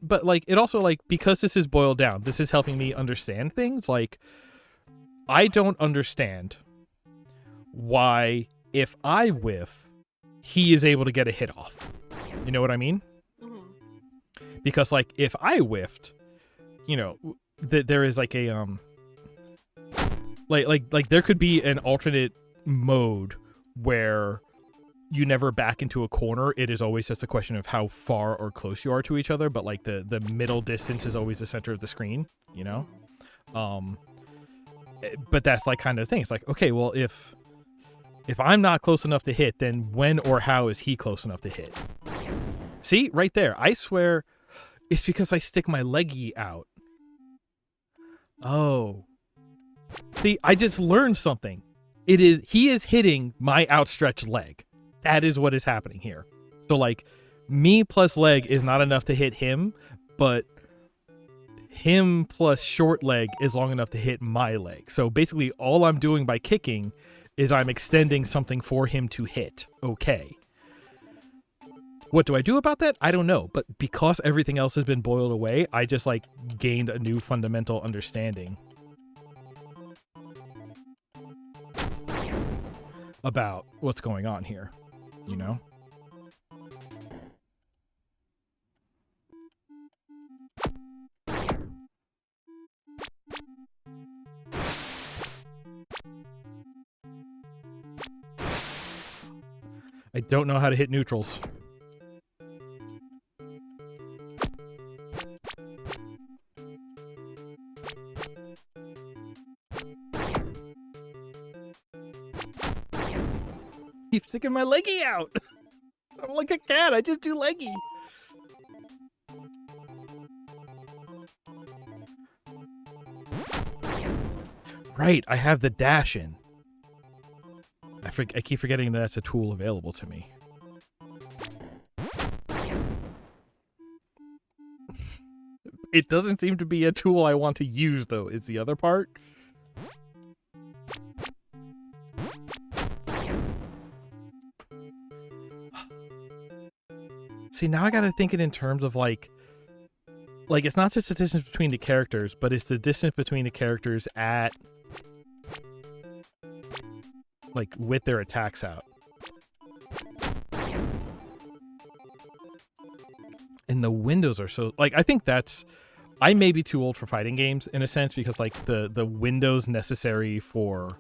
but like, it also, like, because this is boiled down, this is helping me understand things. Like, I don't understand why, if I whiff, he is able to get a hit off. You know what I mean? Mm-hmm. Because, like, if I whiffed, you know, there is like a like there could be an alternate mode where you never back into a corner. It is always just a question of how far or close you are to each other, but like the middle distance is always the center of the screen, you know? But that's like kind of the thing. It's like, okay, well, if I'm not close enough to hit, then when or how is he close enough to hit? See, right there. I swear it's because I stick my leggy out. Oh. See, I just learned something. He is hitting my outstretched leg. That is what is happening here. So, like, me plus leg is not enough to hit him, but him plus short leg is long enough to hit my leg. So basically, all I'm doing by kicking is I'm extending something for him to hit. Okay. What do I do about that? I don't know. But because everything else has been boiled away, I just, like, gained a new fundamental understanding about what's going on here, you know? I don't know how to hit neutrals. keep sticking my leggy out. I'm like a cat. I just do leggy. Right, I have the dash in. I keep forgetting that that's a tool available to me. It doesn't seem to be a tool I want to use, though, is the other part. See, now I gotta think it in terms of, like, it's not just the distance between the characters, but it's the distance between the characters at, like, with their attacks out. And the windows are so, like, I think that's, I may be too old for fighting games in a sense, because, like, the windows necessary for,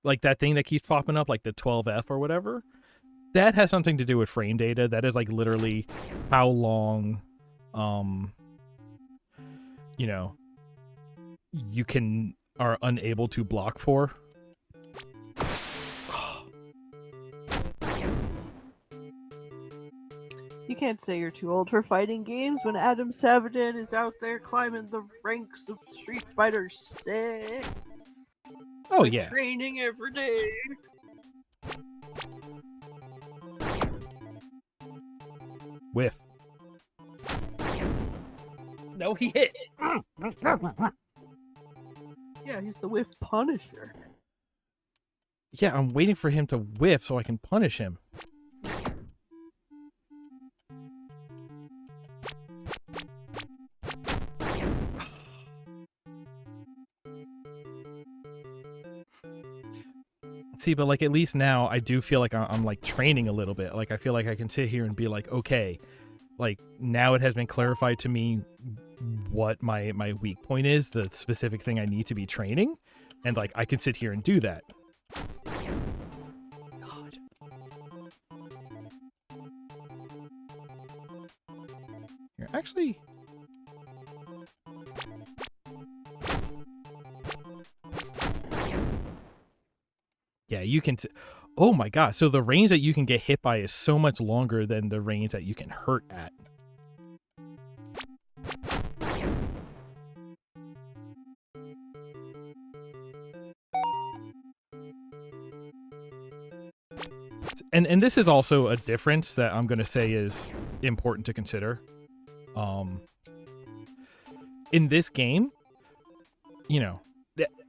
like, that thing that keeps popping up, like the 12F or whatever, that has something to do with frame data. That is, like, literally how long, you know, you are unable to block for. You can't say you're too old for fighting games when Adam Savadin is out there climbing the ranks of Street Fighter 6. Oh, yeah. Training every day. Whiff. No, he hit. Yeah, he's the whiff punisher. Yeah, I'm waiting for him to whiff so I can punish him. See, but, like, at least now I do feel like I'm like training a little bit. Like, I feel like I can sit here and be like, okay, like, now it has been clarified to me what my weak point is, the specific thing I need to be training, and, like, I can sit here and do that. God. Here, actually. Yeah, you can. Oh my god! So the range that you can get hit by is so much longer than the range that you can hurt at. And this is also a difference that I'm going to say is important to consider. In this game, you know,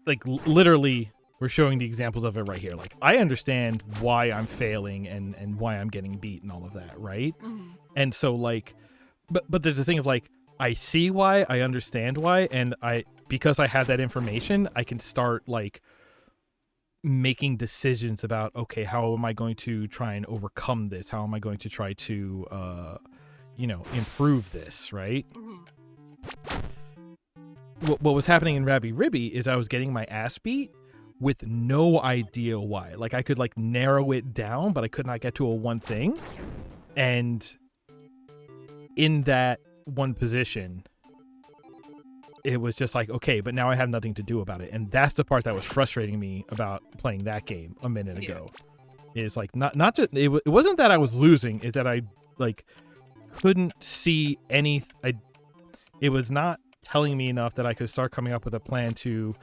like, literally, we're showing the examples of it right here. Like, I understand why I'm failing and why I'm getting beat and all of that, right? Mm-hmm. And so, like, but there's a thing of, like, I see why, I understand why, and because I have that information, I can start, like, making decisions about, okay, how am I going to try and overcome this? How am I going to try to, you know, improve this, right? Mm-hmm. What was happening in Rabi-Ribi is I was getting my ass beat with no idea why. Like, I could, like, narrow it down, but I could not get to a one thing. And in that one position, it was just like, okay, but now I have nothing to do about it. And that's the part that was frustrating me about playing that game a minute ago. Is, like, not just, it wasn't that I was losing, is that I, like, couldn't see any, it was not telling me enough that I could start coming up with a plan to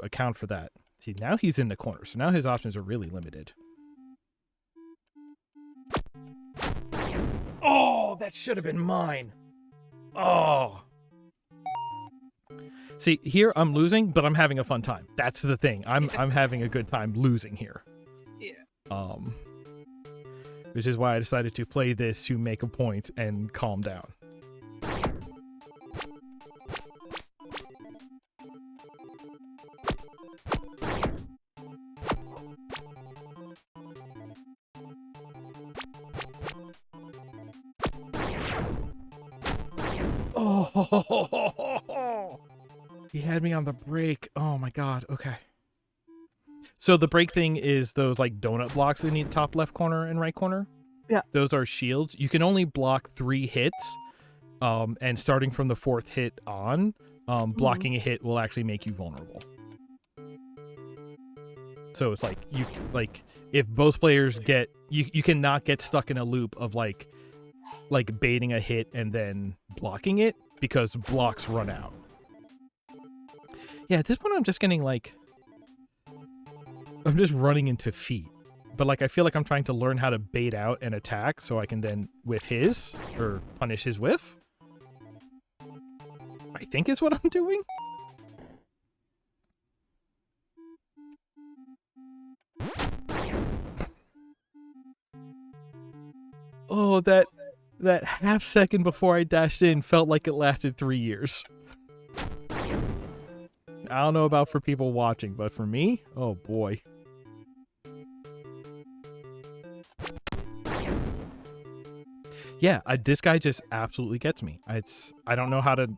account for that. See, now he's in the corner, so now his options are really limited. Oh, that should have been mine. Oh. See, here I'm losing, but I'm having a fun time. That's the thing. I'm having a good time losing here. Yeah. Which is why I decided to play this to make a point and calm down. Oh, he had me on the break. Oh my god. Okay. So the break thing is those, like, donut blocks in the top left corner and right corner. Yeah. Those are shields. You can only block 3 hits. And starting from the 4th hit on, blocking a hit will actually make you vulnerable. So it's like if both players get you cannot get stuck in a loop of like baiting a hit and then blocking it because blocks run out. Yeah, at this point I'm just getting like I'm just running into feet. But like I feel like I'm trying to learn how to bait out and attack so I can then whiff his or punish his whiff. I think is what I'm doing. Oh, that half second before I dashed in felt like it lasted 3 years. I don't know about for people watching, but for me, oh boy. Yeah, this guy just absolutely gets me. I don't know how to...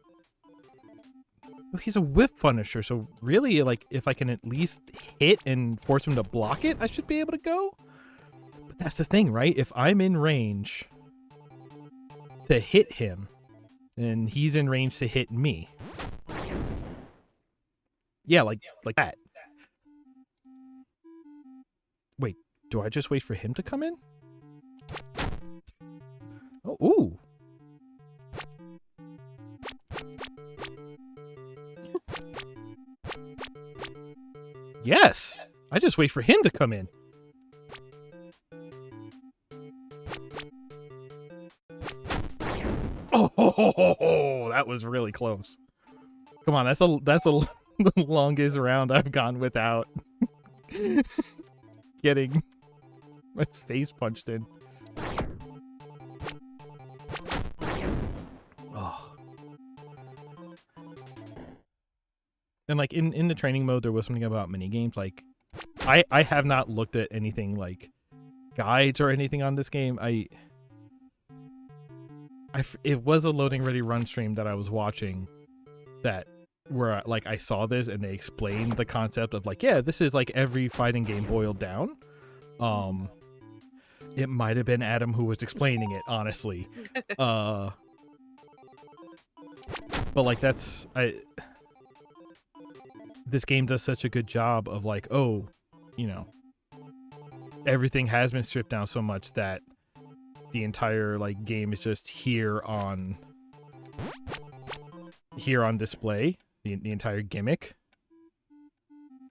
He's a whiff punisher, so really, like, if I can at least hit and force him to block it, I should be able to go. But that's the thing, right? If I'm in range to hit him, then he's in range to hit me. Yeah, like that. Wait, do I just wait for him to come in? Oh, ooh. Yes! I just wait for him to come in. Oh, that was really close. Come on, that's the longest round I've gone without getting my face punched in. Oh. And like in the training mode, there was something about mini games. Like, I have not looked at anything like guides or anything on this game. It was a loading ready run stream that I was watching that where like I saw this and they explained the concept of like, yeah, this is like every fighting game boiled down. It might have been Adam who was explaining it, honestly. But like this game does such a good job of like, oh, you know, everything has been stripped down so much that the entire like game is just here on display, the entire gimmick.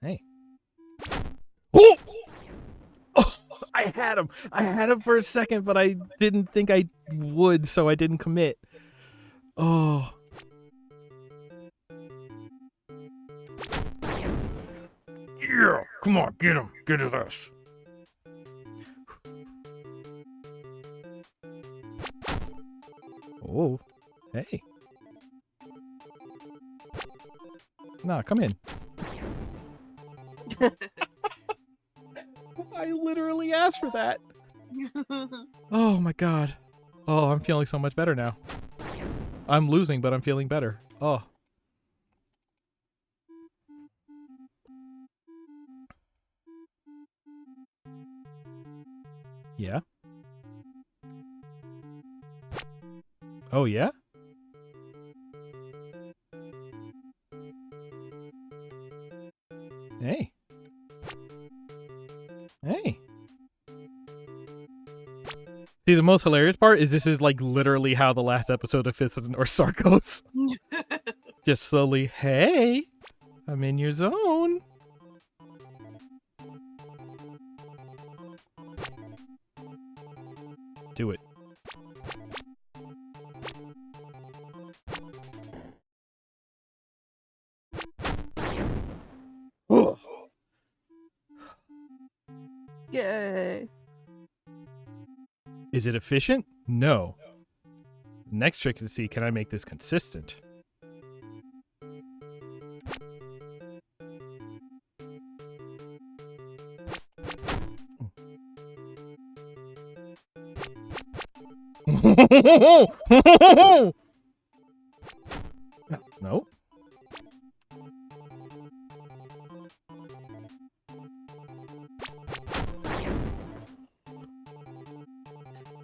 Hey. Oh! Oh, I had him for a second, but I didn't think I would, so I didn't commit. Oh. Yeah, come on, get him. Get at us. Oh, hey. Nah, come in. I literally asked for that. Oh my god. Oh, I'm feeling so much better now. I'm losing, but I'm feeling better. Oh. Yeah? Oh, yeah? Hey. Hey. See, the most hilarious part is this is like literally how the last episode of Fist of the North Star goes. Just slowly, hey, I'm in your zone. Do it. Oh. Yay. Is it efficient? No. Next trick is to see, can I make this consistent? No.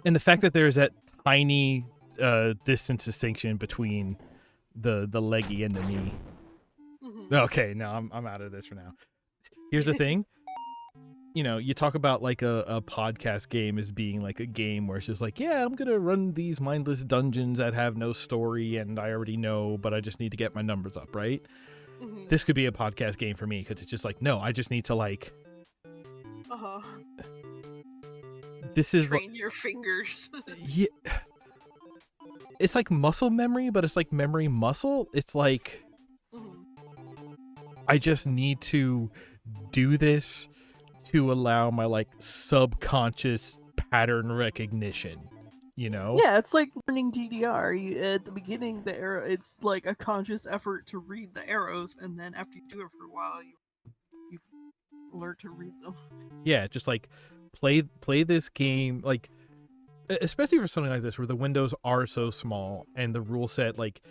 And the fact that there's that tiny distance distinction between the leggy into me. Mhm. Okay, no, I'm out of this for now. Here's the thing. You know, you talk about like a podcast game as being like a game where it's just like, yeah, I'm gonna run these mindless dungeons that have no story and I already know, but I just need to get my numbers up, right? Mhm. This could be a podcast game for me because it's just like, no, I just need to like. Uh-huh. This is Train your fingers. yeah. It's like muscle memory, but it's like memory muscle. It's like Mhm. I just need to do this to allow my like subconscious pattern recognition, you know? Yeah, it's like learning DDR. At the beginning, it's like a conscious effort to read the arrows, and then after you do it for a while, you've learned to read them. Yeah, just like play this game, like especially for something like this where the windows are so small and the rule set like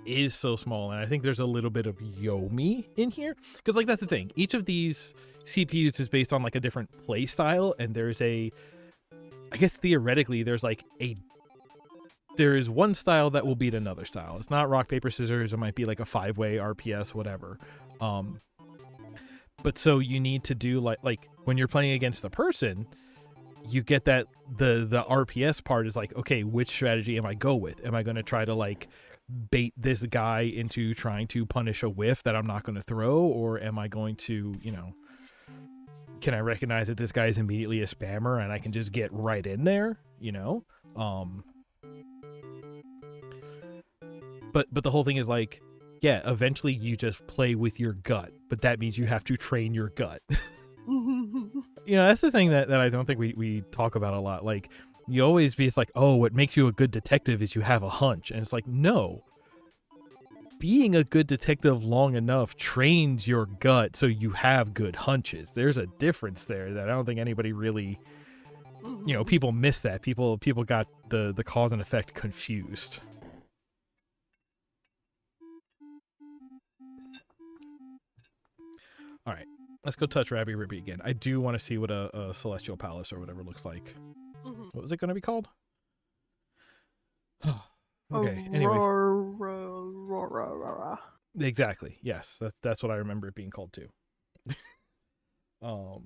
is so small, and I think there's a little bit of Yomi in here because like that's the thing. Each of these CPUs is based on like a different play style, and there's I guess theoretically there is one style that will beat another style. It's not rock paper scissors. It might be like a 5-way RPS, whatever. But so you need to do like when you're playing against a person, you get that the RPS part is like, okay, which strategy am I go with? Am I going to try to like bait this guy into trying to punish a whiff that I'm not going to throw, or am I going to, you know, can I recognize that this guy is immediately a spammer and I can just get right in there, you know? But the whole thing is like, yeah, eventually you just play with your gut, but that means you have to train your gut. You know, that's the thing that I don't think we talk about a lot. Like, you always be, it's like, oh, what makes you a good detective is you have a hunch. And it's like, no. Being a good detective long enough trains your gut so you have good hunches. There's a difference there that I don't think anybody really, you know, people miss that. People got the cause and effect confused. All right, let's go touch Rabi-Ribi again. I do want to see what a Celestial Palace or whatever looks like. What was it going to be called? Okay, anyway. Exactly, yes. That's what I remember it being called too. While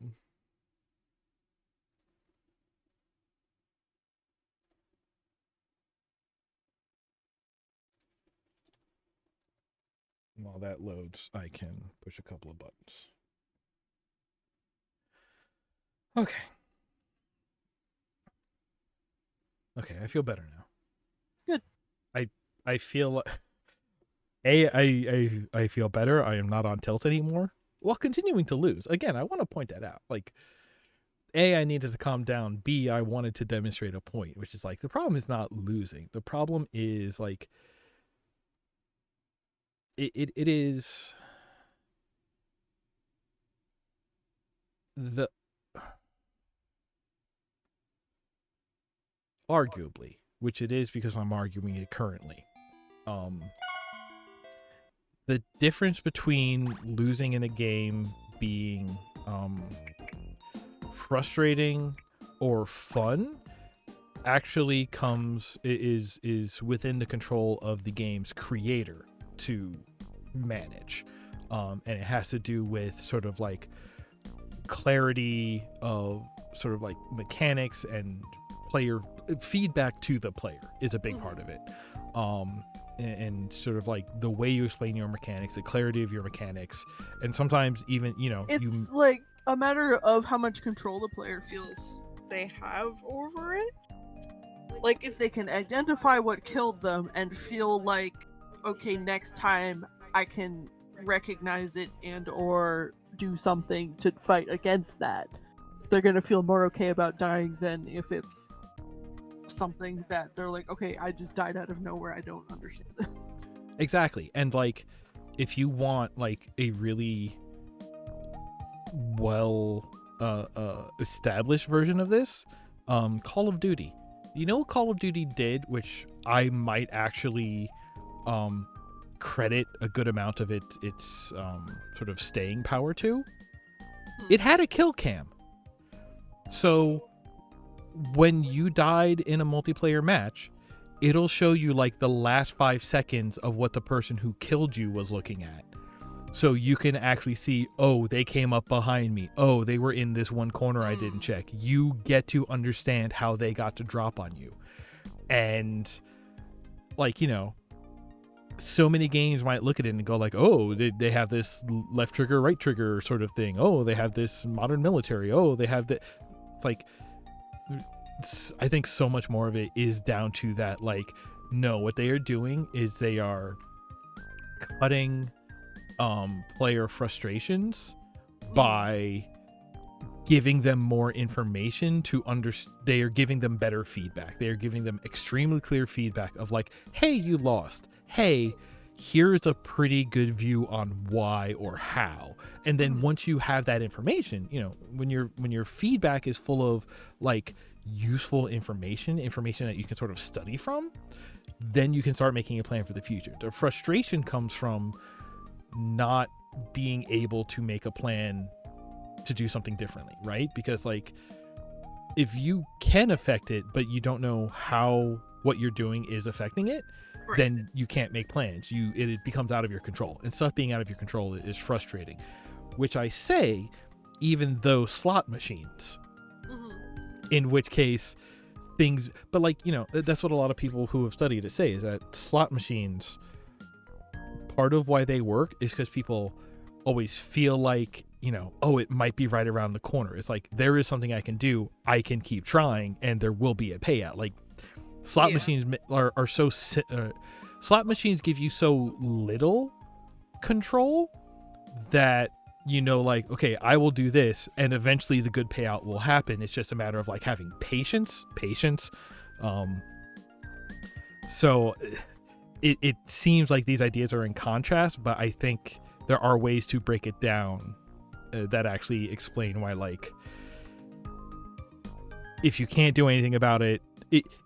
that loads, I can push a couple of buttons. Okay. Okay, I feel better now. Good. I feel I feel better. I am not on tilt anymore while continuing to lose. Again, I want to point that out. Like, A, I needed to calm down. B, I wanted to demonstrate a point, which is like the problem is not losing. The problem is like it is the arguably, which it is because I'm arguing it currently. The difference between losing in a game being frustrating or fun actually is within the control of the game's creator to manage, and it has to do with sort of like clarity of sort of like mechanics and player feedback to the player is a big part of it, and sort of like the way you explain your mechanics, the clarity of your mechanics, and sometimes even, you know, It's like a matter of how much control the player feels they have over it. Like, if they can identify what killed them and feel like, okay, next time I can recognize it and or do something to fight against that, they're gonna feel more okay about dying than if it's something that they're like, okay, I just died out of nowhere, I don't understand this. Exactly. And like, if you want like a really well established version of this, Call of Duty. You know what Call of Duty did, which I might actually credit a good amount of its sort of staying power to? It had a kill cam. So when you died in a multiplayer match, it'll show you like the last 5 seconds of what the person who killed you was looking at. So you can actually see, oh, they came up behind me. Oh, they were in this one corner I didn't check. You get to understand how they got to drop on you. And like, you know, so many games might look at it and go like, oh, they have this left trigger, right trigger sort of thing. Oh, they have this modern military. Oh, they have the, it's like, I think so much more of it is down to that. Like, no, what they are doing is they are cutting player frustrations by giving them more information to understand. They are giving them better feedback. They are giving them extremely clear feedback of like, hey, you lost. Hey, here's a pretty good view on why or how. And then once you have that information, you know, when your feedback is full of like useful information that you can sort of study from, then you can start making a plan for the future. The frustration comes from not being able to make a plan to do something differently, right? Because like, if you can affect it but you don't know how what you're doing is affecting it, right, then you can't make plans. It becomes out of your control, and stuff being out of your control is frustrating, which I say even though slot machines, in which case things, but like, you know, that's what a lot of people who have studied it say, is that slot machines, part of why they work is because people always feel like, you know, oh, it might be right around the corner. It's like, there is something I can do. I can keep trying and there will be a payout. Like slot machines are so, slot machines give you so little control that, you know, like, okay, I will do this and eventually the good payout will happen. It's just a matter of like having patience. So it seems like these ideas are in contrast, but I think there are ways to break it down that actually explain why, like, if you can't do anything about it,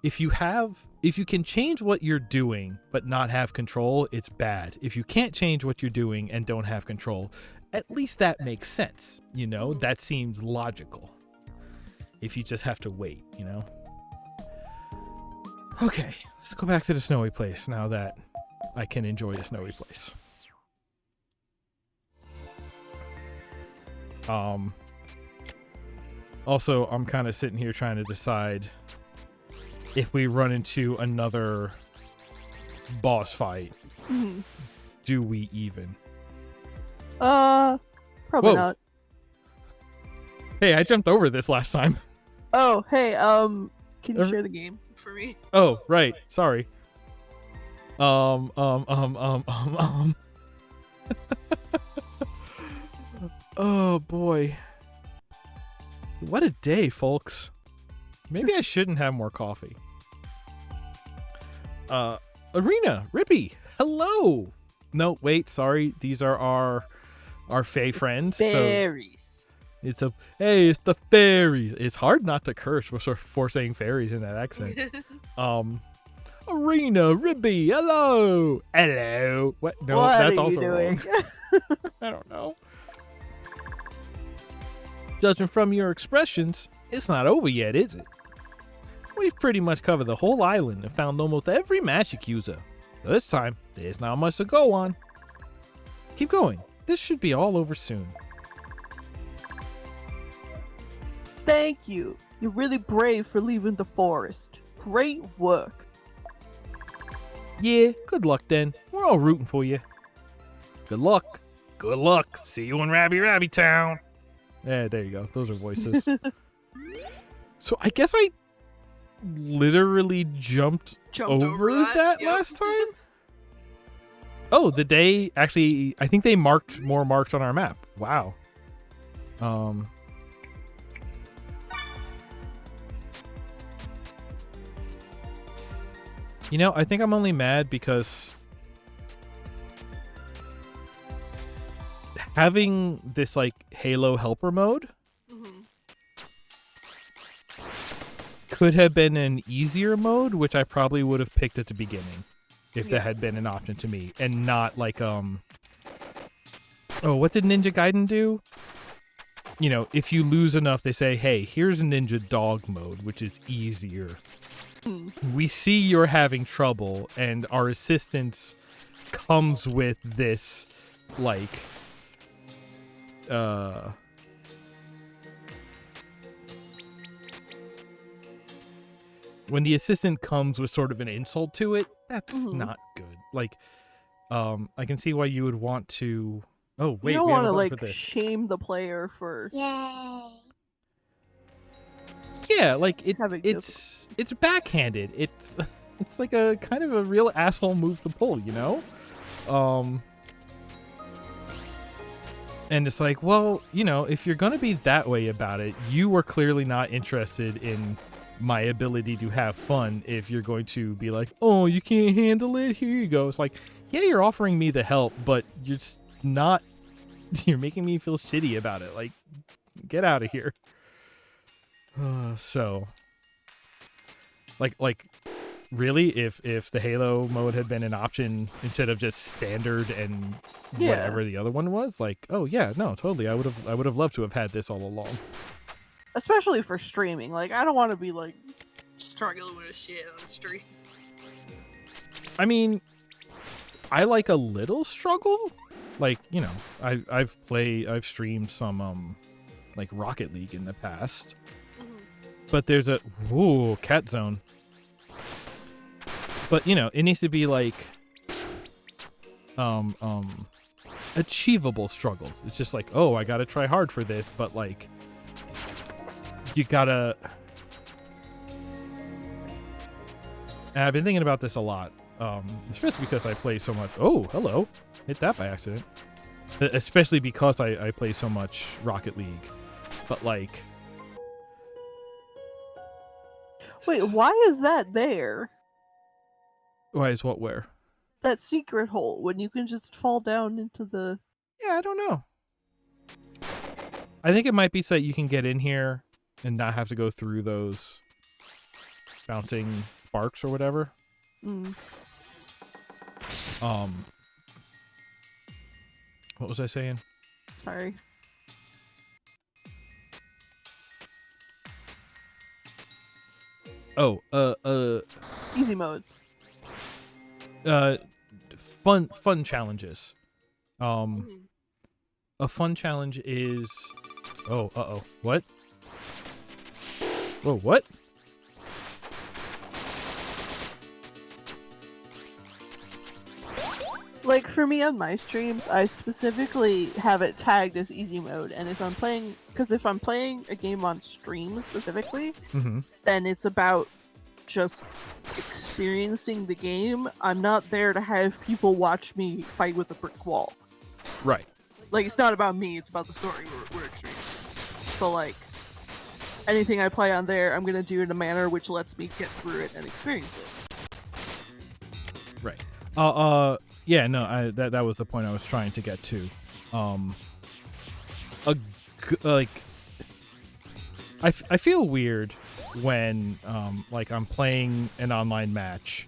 if you can change what you're doing but not have control, it's bad. If you can't change what you're doing and don't have control, at least that makes sense, you know? That seems logical. If you just have to wait, you know? Okay, let's go back to the snowy place now that I can enjoy the snowy place. Also, I'm kind of sitting here trying to decide if we run into another boss fight, do we even? Probably not. Hey, I jumped over this last time. Oh, hey, can you share the game for me? Oh, right. Sorry. Oh boy. What a day, folks. Maybe I shouldn't have more coffee. Rabi-Ribi, hello. No, wait, sorry. These are our fae friends. Fairies. So it's the fairies. It's hard not to curse before saying fairies in that accent. Rabi-Ribi, hello. Hello. What? No, what that's are also you doing? wrong. I don't know. Judging from your expressions, it's not over yet, is it? We've pretty much covered the whole island and found almost every magic user. This time, there's not much to go on. Keep going. This should be all over soon. Thank you. You're really brave for leaving the forest. Great work. Yeah, good luck then. We're all rooting for you. Good luck. Good luck. See you in Rabi-Ribi Town. Yeah, there you go. Those are voices. So I guess I literally jumped over that last time. Oh, the day actually, I think they marked more marks on our map. Wow. You know, I think I'm only mad because having this like Halo helper mode could have been an easier mode, which I probably would have picked at the beginning if that had been an option to me, and not like oh, what did Ninja Gaiden do? You know, if you lose enough, they say, hey, here's a ninja dog mode, which is easier. We see you're having trouble, and our assistance comes with this, like, when the assistant comes with sort of an insult to it, that's not good. Like, I can see why you would want to. Oh wait, you don't we have want a to button like for this. shame the player for. Yay. Yeah, like Having it's backhanded. It's it's like a kind of a real asshole move to pull, you know? And it's like, well, you know, if you're gonna be that way about it, you were clearly not interested in my ability to have fun. If you're going to be like, oh, you can't handle it, here you go. It's like, yeah, you're offering me the help, but you're just not. You're making me feel shitty about it. Like, get out of here. So, like, really, if the Halo mode had been an option instead of just standard and whatever the other one was, like, oh yeah, no, totally, I would have loved to have had this all along. Especially for streaming. Like, I don't want to be like struggling with shit on the stream. I mean, I like a little struggle. Like, you know, I've streamed some like Rocket League in the past. But there's a cat zone. But you know, it needs to be like achievable struggles. It's just like, oh, I gotta try hard for this, but like you gotta. And I've been thinking about this a lot, especially because I play so much. Oh, hello, hit that by accident. Especially because I play so much Rocket League, but like. Wait, why is that there? Why is what where? That secret hole when you can just fall down into the. Yeah, I don't know. I think it might be so that you can get in here and not have to go through those bouncing sparks or whatever. What was I saying? Sorry. Oh, Easy modes. Fun challenges. A fun challenge is. Oh, what? Whoa, what? Like, for me on my streams, I specifically have it tagged as easy mode, and if I'm playing a game on stream specifically, then it's about just experiencing the game. I'm not there to have people watch me fight with a brick wall. Right. Like, it's not about me, it's about the story we're experiencing. So, like, anything I play on there, I'm gonna do in a manner which lets me get through it and experience it. Right. Yeah, no, that was the point I was trying to get to. I feel weird when like I'm playing an online match,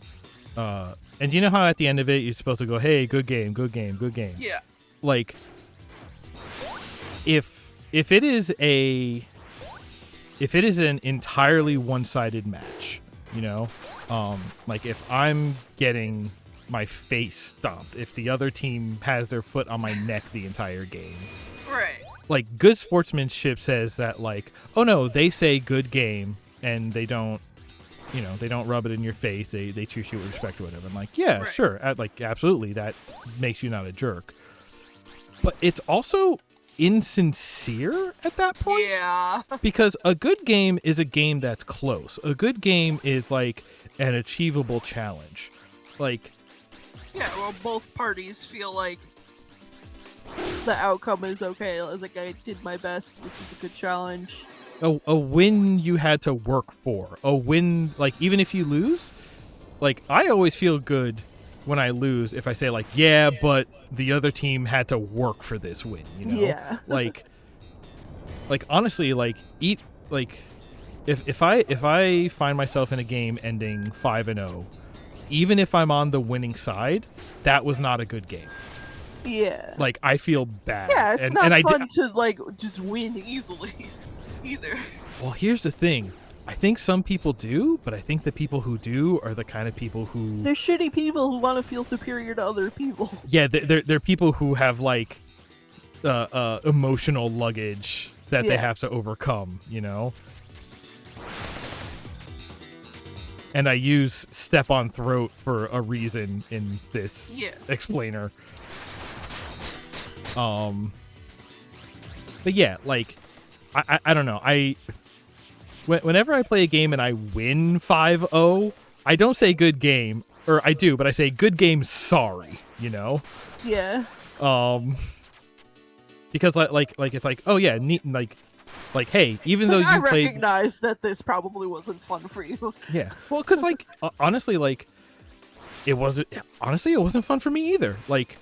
and you know how at the end of it you're supposed to go, hey, good game, good game, good game. Yeah. Like, if it is an entirely one-sided match, you know, like if I'm getting my face stomped, if the other team has their foot on my neck the entire game, Right. like, good sportsmanship says that, like, oh no, they say good game and they don't, you know, they don't rub it in your face, they treat you with respect or whatever. I'm like, yeah, Right. sure, like, absolutely, that makes you not a jerk. But it's also insincere at that point. Yeah. Because a good game is a game that's close. A good game is like an achievable challenge. Like, Yeah, well, both parties feel like the outcome is okay. Like, I did my best. This was a good challenge. a win you had to work for. A win, like, even if you lose, like, I always feel good when I lose if I say, like, yeah, but the other team had to work for this win, you know? Yeah. like honestly, like, if I find myself in a game ending 5-0, even if I'm on the winning side, that was not a good game. Yeah. Like, I feel bad. Yeah, it's and not I fun to, like, just win easily, either. Well, here's the thing. I think some people do, but I think the people who do are the kind of people who... They're shitty people who want to feel superior to other people. Yeah, they're people who have, like, emotional luggage that they have to overcome, you know? And I use step on throat for a reason in this explainer. But yeah, like, I don't know. Whenever I play a game and I win 5-0, I don't say good game, or I do, but I say good game, sorry, you know? Yeah. Because like it's like, oh yeah, neat, like hey, even though I you played, recognize that this probably wasn't fun for you. Yeah. Well, because like honestly, like it wasn't fun for me either. Like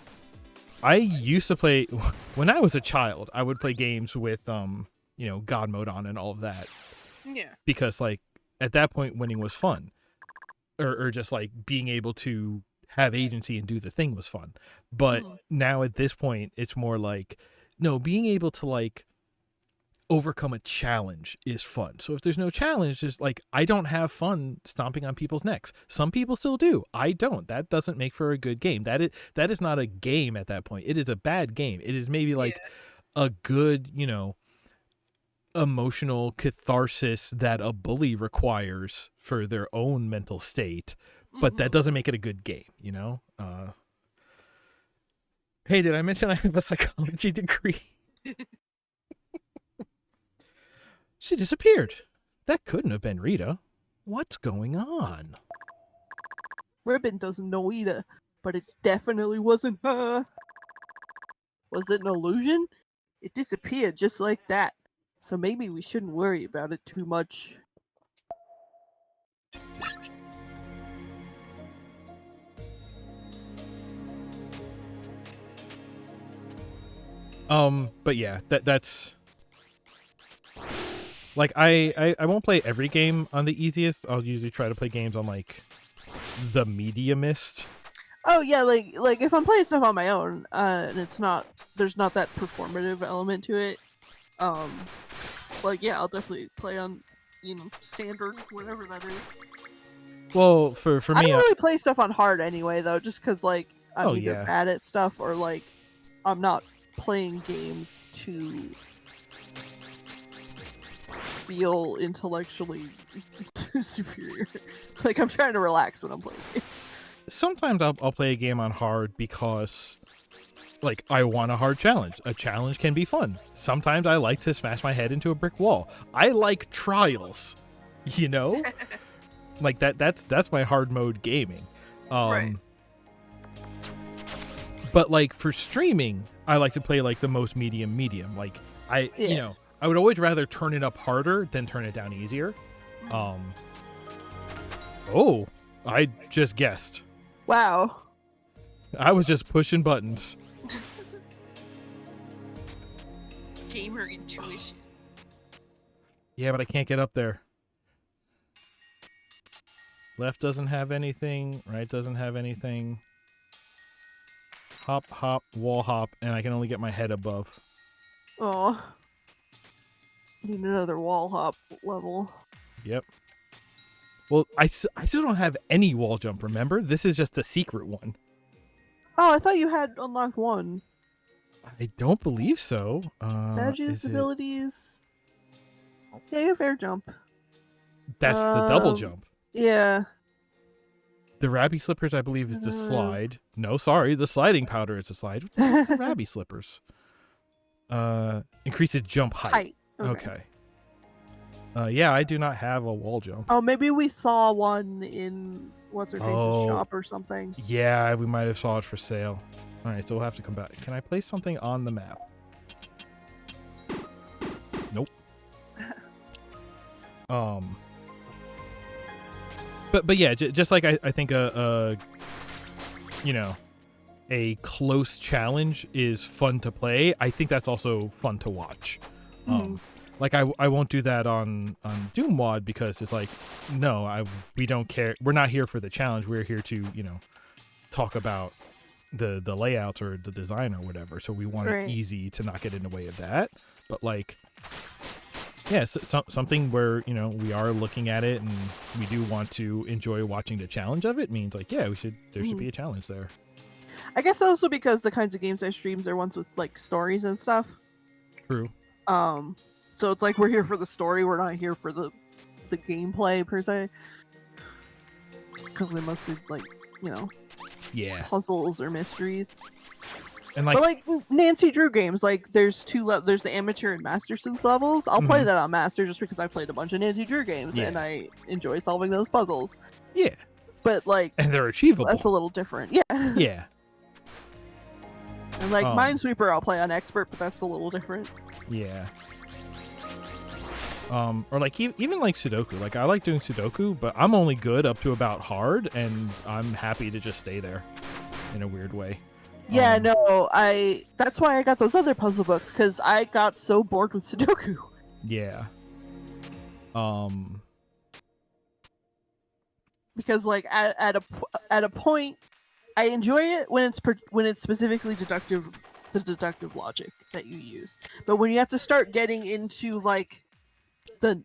I used to play when I was a child. I would play games with you know, God mode on and all of that. Yeah. Because like at that point, winning was fun, or just like being able to have agency and do the thing was fun. But now at this point, it's more like, no, being able to like overcome a challenge is fun. So if there's no challenge, just like, I don't have fun stomping on people's necks. Some people still do. I don't. That doesn't make for a good game. That is not a game at that point. It is a bad game. It is maybe like a good, you know, emotional catharsis that a bully requires for their own mental state, but that doesn't make it a good game, you know? Hey, did I mention I have a psychology degree? She disappeared. That couldn't have been Rita. What's going on? Ribbon doesn't know either, but it definitely wasn't her. Was it an illusion? It disappeared just like that. So maybe we shouldn't worry about it too much. But yeah, that's like I won't play every game on the easiest. I'll usually try to play games on like the mediumist. Oh yeah, like if I'm playing stuff on my own, and there's not that performative element to it. Like yeah, I'll definitely play on, you know, standard, whatever that is. Well, for me, I don't really play stuff on hard anyway, though, just because like I'm either bad at stuff or like I'm not playing games to feel intellectually superior. Like I'm trying to relax when I'm playing games. Sometimes I'll play a game on hard because, like, I want a hard challenge. A challenge can be fun. Sometimes I like to smash my head into a brick wall. I like trials, you know? Like that's my hard mode gaming. Right. But like for streaming, I like to play like the most medium. Like you know, I would always rather turn it up harder than turn it down easier. Oh, I just guessed. Wow. I was just pushing buttons. Gamer intuition. Yeah, but I can't get up there. Left doesn't have anything. Right doesn't have anything. Hop, hop, wall hop, and I can only get my head above. Oh. Need another wall hop level. Yep. Well, I still don't have any wall jump, remember? This is just a secret one. Oh, I thought you had unlocked one. I don't believe so. Badges, abilities. Yeah, you have air jump. That's the double jump. Yeah. The Rabi slippers, I believe, is the slide. No, sorry, the sliding powder is a slide. What's the Rabi slippers? Increases jump height. Okay. Yeah, I do not have a wall jump. Oh, maybe we saw one in what's-her-face's shop or something. Yeah, we might have saw it for sale. All right, so we'll have to come back. Can I place something on the map? Nope. But yeah, just like I think you know, a close challenge is fun to play. I think that's also fun to watch. Like I won't do that on Doom Wad because it's like, no, we don't care. We're not here for the challenge. We're here to, you know, talk about the layouts or the design or whatever. So we want it easy to not get in the way of that. But like yeah, something where, you know, we are looking at it and we do want to enjoy watching the challenge of it means like, yeah, there should be a challenge there. I guess also because the kinds of games I streams are ones with like stories and stuff. True. So it's like we're here for the story. We're not here for the gameplay per se. Because they're mostly like, you know, puzzles or mysteries. And like, but like Nancy Drew games, like there's there's the amateur and master sleuth levels. I'll play that on master just because I played a bunch of Nancy Drew games and I enjoy solving those puzzles. Yeah. But like, and they're achievable. That's a little different. Yeah. Yeah. And like Minesweeper, I'll play on expert, but that's a little different. Yeah. Or like even like Sudoku. Like I like doing Sudoku, but I'm only good up to about hard, and I'm happy to just stay there in a weird way. Yeah, no, that's why I got those other puzzle books, because I got so bored with Sudoku. Yeah. Because like at a point, I enjoy it when it's specifically the deductive logic that you use. But when you have to start getting into like the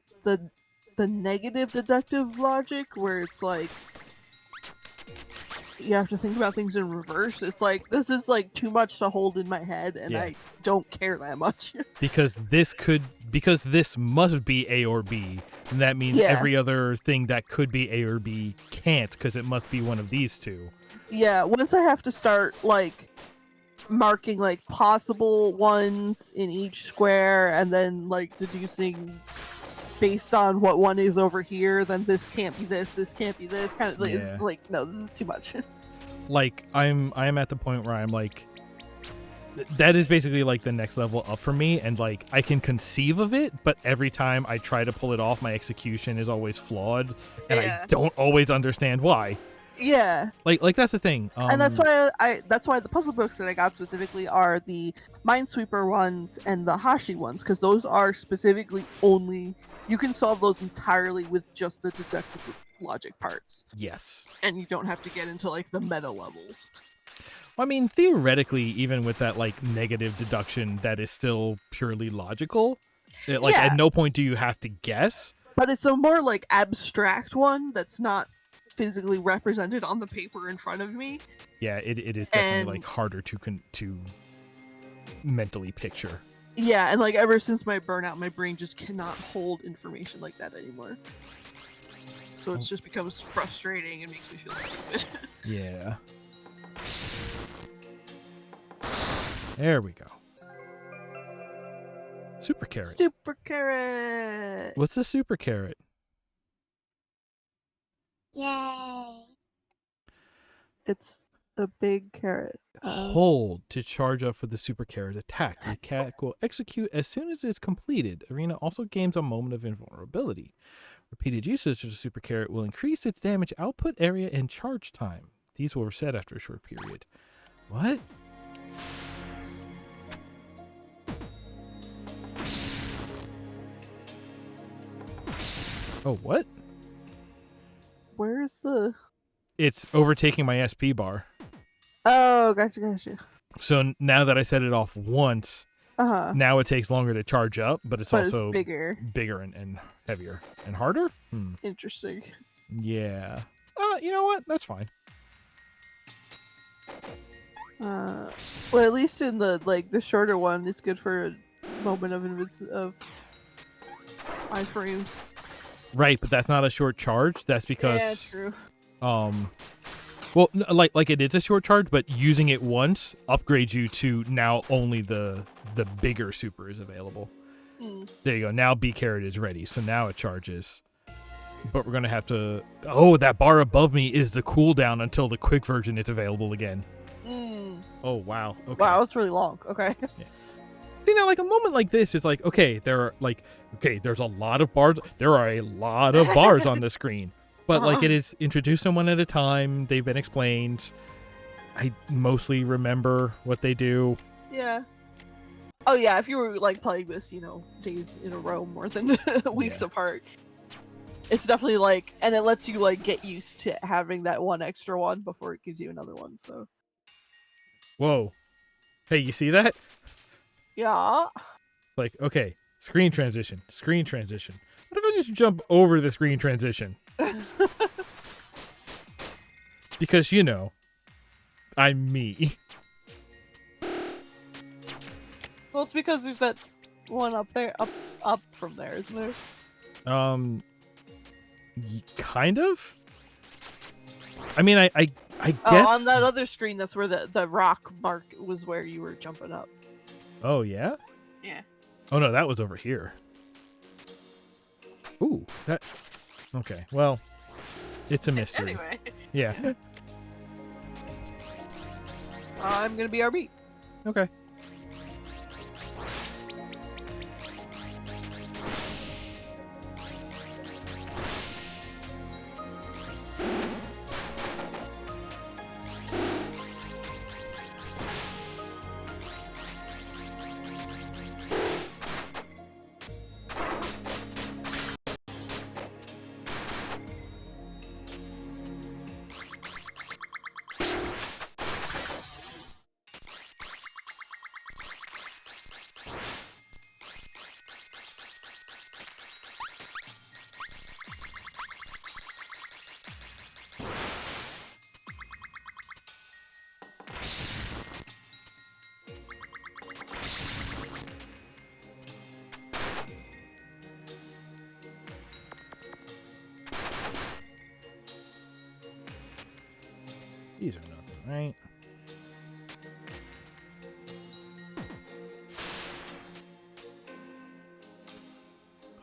negative deductive logic, where it's like you have to think about things in reverse, it's like this is like too much to hold in my head, and I don't care that much. because this must be A or B, and that means every other thing that could be A or B can't, because it must be one of these two. Yeah, once I have to start like marking like possible ones in each square, and then like deducing based on what one is over here, then this can't be this can't be this, kind of like, it's like, no, this is too much. Like I am at the point where I'm like, that is basically like the next level up for me, and like I can conceive of it, but every time I try to pull it off, my execution is always flawed, and I don't always understand why. Yeah, like that's the thing, and that's why the puzzle books that I got specifically are the Minesweeper ones and the Hashi ones, because those are specifically only you can solve those entirely with just the deductive logic parts. Yes, and you don't have to get into like the meta levels. I mean, theoretically, even with that like negative deduction, that is still purely logical. At no point do you have to guess. But it's a more like abstract one that's not physically represented on the paper in front of me. Yeah, it is definitely like harder to mentally picture. Yeah, and like ever since my burnout, my brain just cannot hold information like that anymore. So it just becomes frustrating and makes me feel stupid. Yeah. There we go. Super carrot. Super carrot. What's a super carrot? Yay. It's a big carrot. Hold to charge up for the super carrot attack. The attack will execute as soon as it's completed. Arena also gains a moment of invulnerability. Repeated usage of the super carrot will increase its damage output area and charge time. These will reset after a short period. What? Oh, what? Where's the... It's overtaking my SP bar. Oh, gotcha. So now that I set it off once, now it takes longer to charge up, but it's also bigger and heavier and harder. Interesting. Yeah. You know what? That's fine. Well, at least in the shorter one, it's good for a moment of iframes. Right, but that's not a short charge. That's because true. Well, like it is a short charge, but using it once upgrades you to now only the bigger super is available. There you go. Now B carrot is ready, so now it charges. But we're gonna have to. Oh, that bar above me is the cooldown until the quick version is available again. Oh wow. Okay. Wow, that's really long. Okay. Yeah. See, now like a moment like this is like there's a lot of bars. There are a lot of bars on the screen. But like it is introduced them one at a time. They've been explained. I mostly remember what they do. Yeah. Oh yeah, if you were like playing this, days in a row more than weeks apart, it's definitely like, and it lets you like get used to having that one extra one before it gives you another one. So. Whoa. Hey, you see that? Yeah. Like, okay, Screen transition. Screen transition. What if I just jump over the screen transition? Because, you know, I'm me. Well, it's because there's that one up there, up from there, isn't there? Kind of? I mean, I guess... Oh, on that other screen, that's where the rock mark was where you were jumping up. Oh, yeah? Yeah. Oh, no, that was over here. Ooh, that... Okay, well, it's a mystery. Anyway. Yeah. I'm gonna be RB. Okay. These are nothing, right?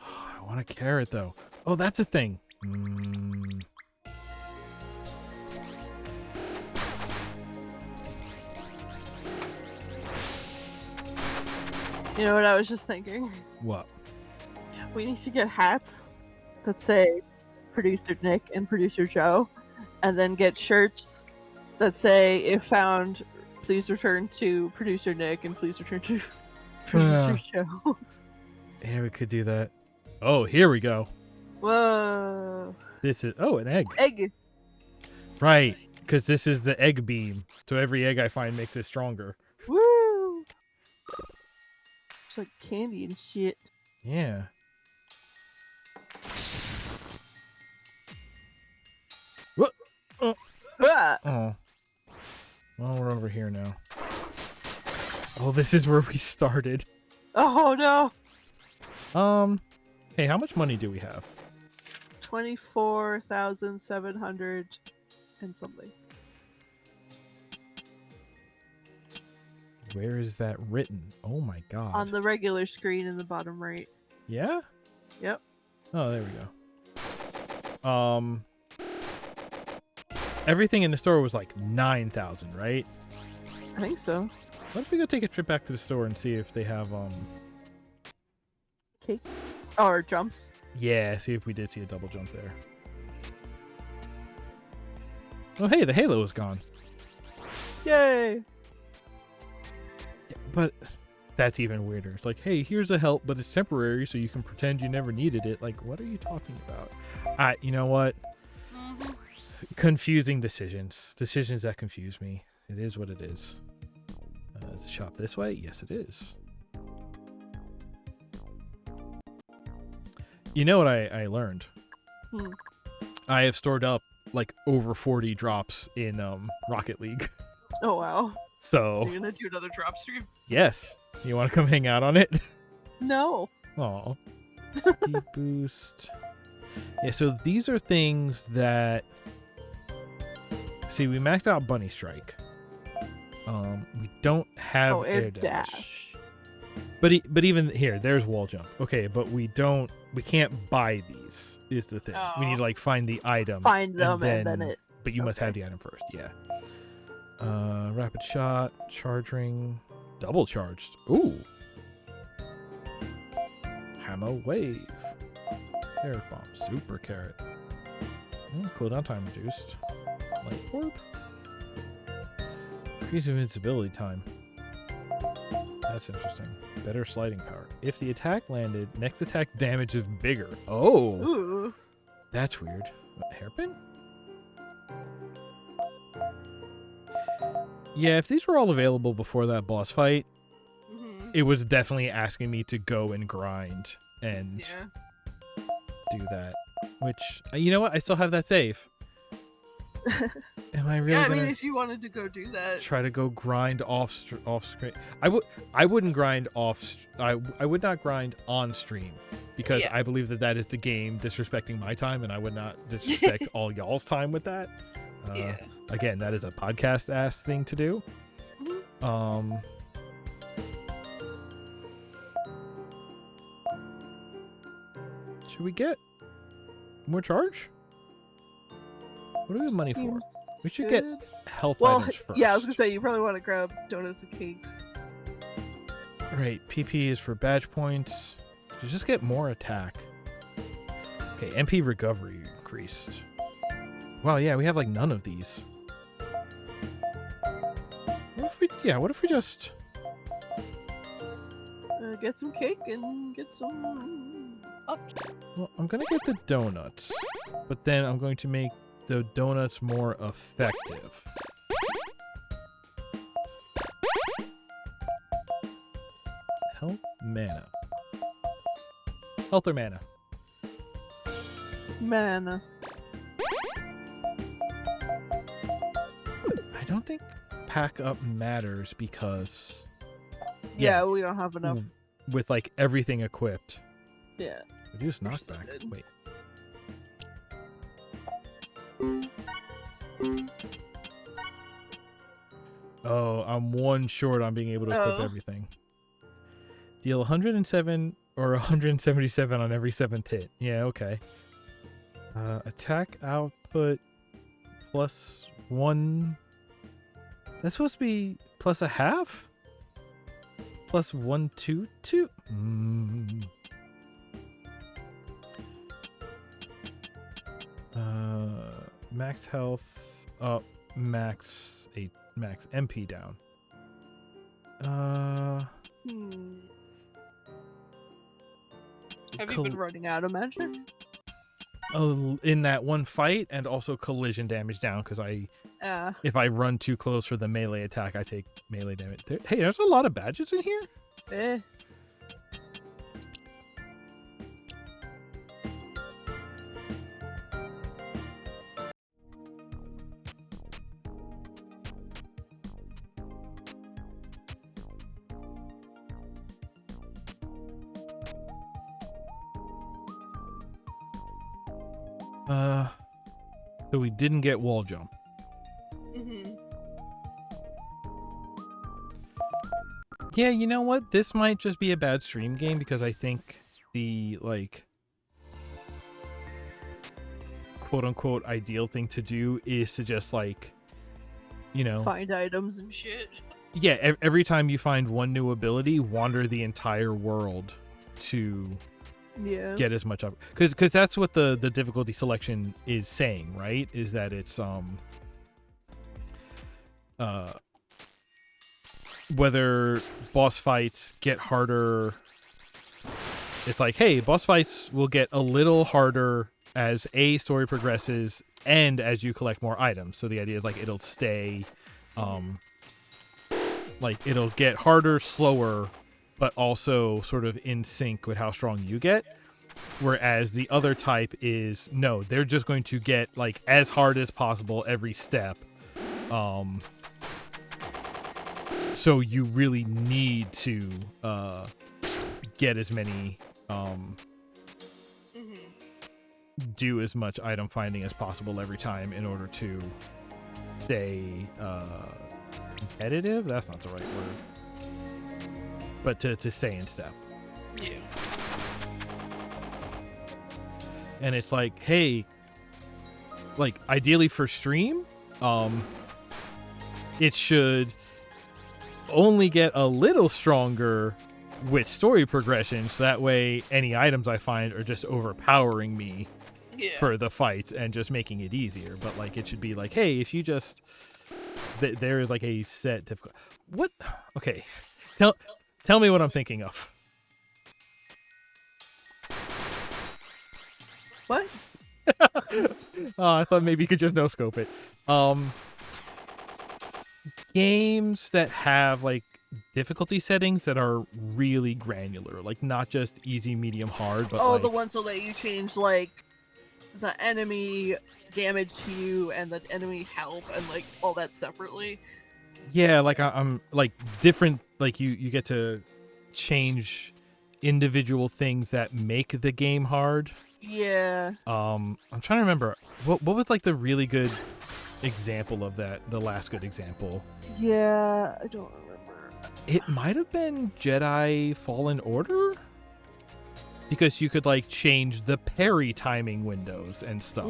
I want a carrot, though. Oh, that's a thing. You know what I was just thinking? What? We need to get hats that say Producer Nick and Producer Joe, and then get shirts that say, if found, please return to Producer Nick and please return to Producer Joe. Yeah, we could do that. Oh, here we go. Whoa. This is... Oh, an egg. Egg. Right, because this is the egg beam. So every egg I find makes it stronger. Woo. It's like candy and shit. Yeah. What? Ah. Oh. Well, we're over here now. Oh, this is where we started. Oh no. Hey, how much money do we have? 24,700 and something. Where is that written? Oh my god. On the regular screen in the bottom right. Yeah? Yep. Oh, there we go. Everything in the store was like 9,000, right? I think so. Why don't we go take a trip back to the store and see if they have Cake? Or jumps. yeah, see if we did see a double jump there. Oh hey, the halo is gone. Yay! Yeah, but that's even weirder. It's like, hey, here's a help, but it's temporary, so you can pretend you never needed it. Like, what are you talking about? You know what? Confusing decisions. Decisions that confuse me. It is what it is. Is the shop this way? Yes, it is. You know what I learned? I have stored up like over 40 drops in Rocket League. Oh wow. So You're gonna do another drop stream? yes. You want to come hang out on it? No. Aw. Speed boost. Yeah, so these are things that... See, we maxed out Bunny Strike. We don't have air dash. But even here, there's wall jump. Okay, but we can't buy these, is the thing. We need to like find the item. Find them and then it... But you must have the item first, yeah. Rapid shot, charge ring, double charged. Ooh. Hammer wave. Carrot bomb, super carrot. Cooldown time reduced. Light orb. Increase invincibility time. That's interesting. Better sliding power. If the attack landed, next attack damage is bigger. Oh. Ooh. That's weird. What, hairpin? Yeah, if these were all available before that boss fight, it was definitely asking me to go and grind and do that. Which, you know what? I still have that save. Am I really? Yeah, I gonna mean, if you wanted to go do that, try to go grind off screen? I wouldn't grind off. I would not grind on stream because I believe that is the game disrespecting my time, and I would not disrespect all y'all's time with that. Again, that is a podcast ass thing to do. Should we get more charge? What do we have money for? We should get health items first. Yeah, I was gonna say you probably want to grab donuts and cakes. Right, PP is for badge points. To just get more attack. Okay, MP recovery increased. Wow, yeah, we have like none of these. What if we just get some cake and get some. Well, I'm gonna get the donuts, but then I'm going to make the donuts more effective. Health, mana. Health or mana? Mana. I don't think pack up matters because yeah, we don't have enough with like everything equipped. Yeah. Reduce knockback. Wait. Oh, I'm one short on being able to equip everything. Deal 107 or 177 on every 7th hit. Yeah, okay. Attack output +1. That's supposed to be plus a half? +1, 2, 2. Max health up, max MP down. Have you been running out of magic? Oh, in that one fight, and also collision damage down because if I run too close for the melee attack, I take melee damage. Hey, there's a lot of badges in here. So we didn't get wall jump. Yeah, you know what? This might just be a bad stream game because I think the, like, quote-unquote ideal thing to do is to just, like, you know... find items and shit. Yeah, every time you find one new ability, wander the entire world to get as much up. Because that's what the difficulty selection is saying, right? Is that it's, whether boss fights get harder, it's like, hey, boss fights will get a little harder as story progresses and as you collect more items. So the idea is like it'll stay, like it'll get harder, slower, but also sort of in sync with how strong you get. Whereas the other type is, no, they're just going to get like as hard as possible every step. So you really need to get as many, do as much item finding as possible every time in order to stay competitive. That's not the right word, but to stay in step. Yeah. And it's like, hey, like ideally for stream, it should only get a little stronger with story progression, so that way any items I find are just overpowering me for the fights and just making it easier. But like it should be like, hey, if you just there is like a set difficulty. What? Okay, tell me what I'm thinking of. What? I thought maybe you could just no scope it. Games that have like difficulty settings that are really granular, like not just easy, medium, hard, but the ones that let you change like the enemy damage to you and the enemy health and like all that separately. Yeah, like I'm like different. Like you get to change individual things that make the game hard. Yeah. I'm trying to remember what was like the really good example of that. The last good example. Yeah, I don't remember. It might have been Jedi Fallen Order, because you could like change the parry timing windows and stuff.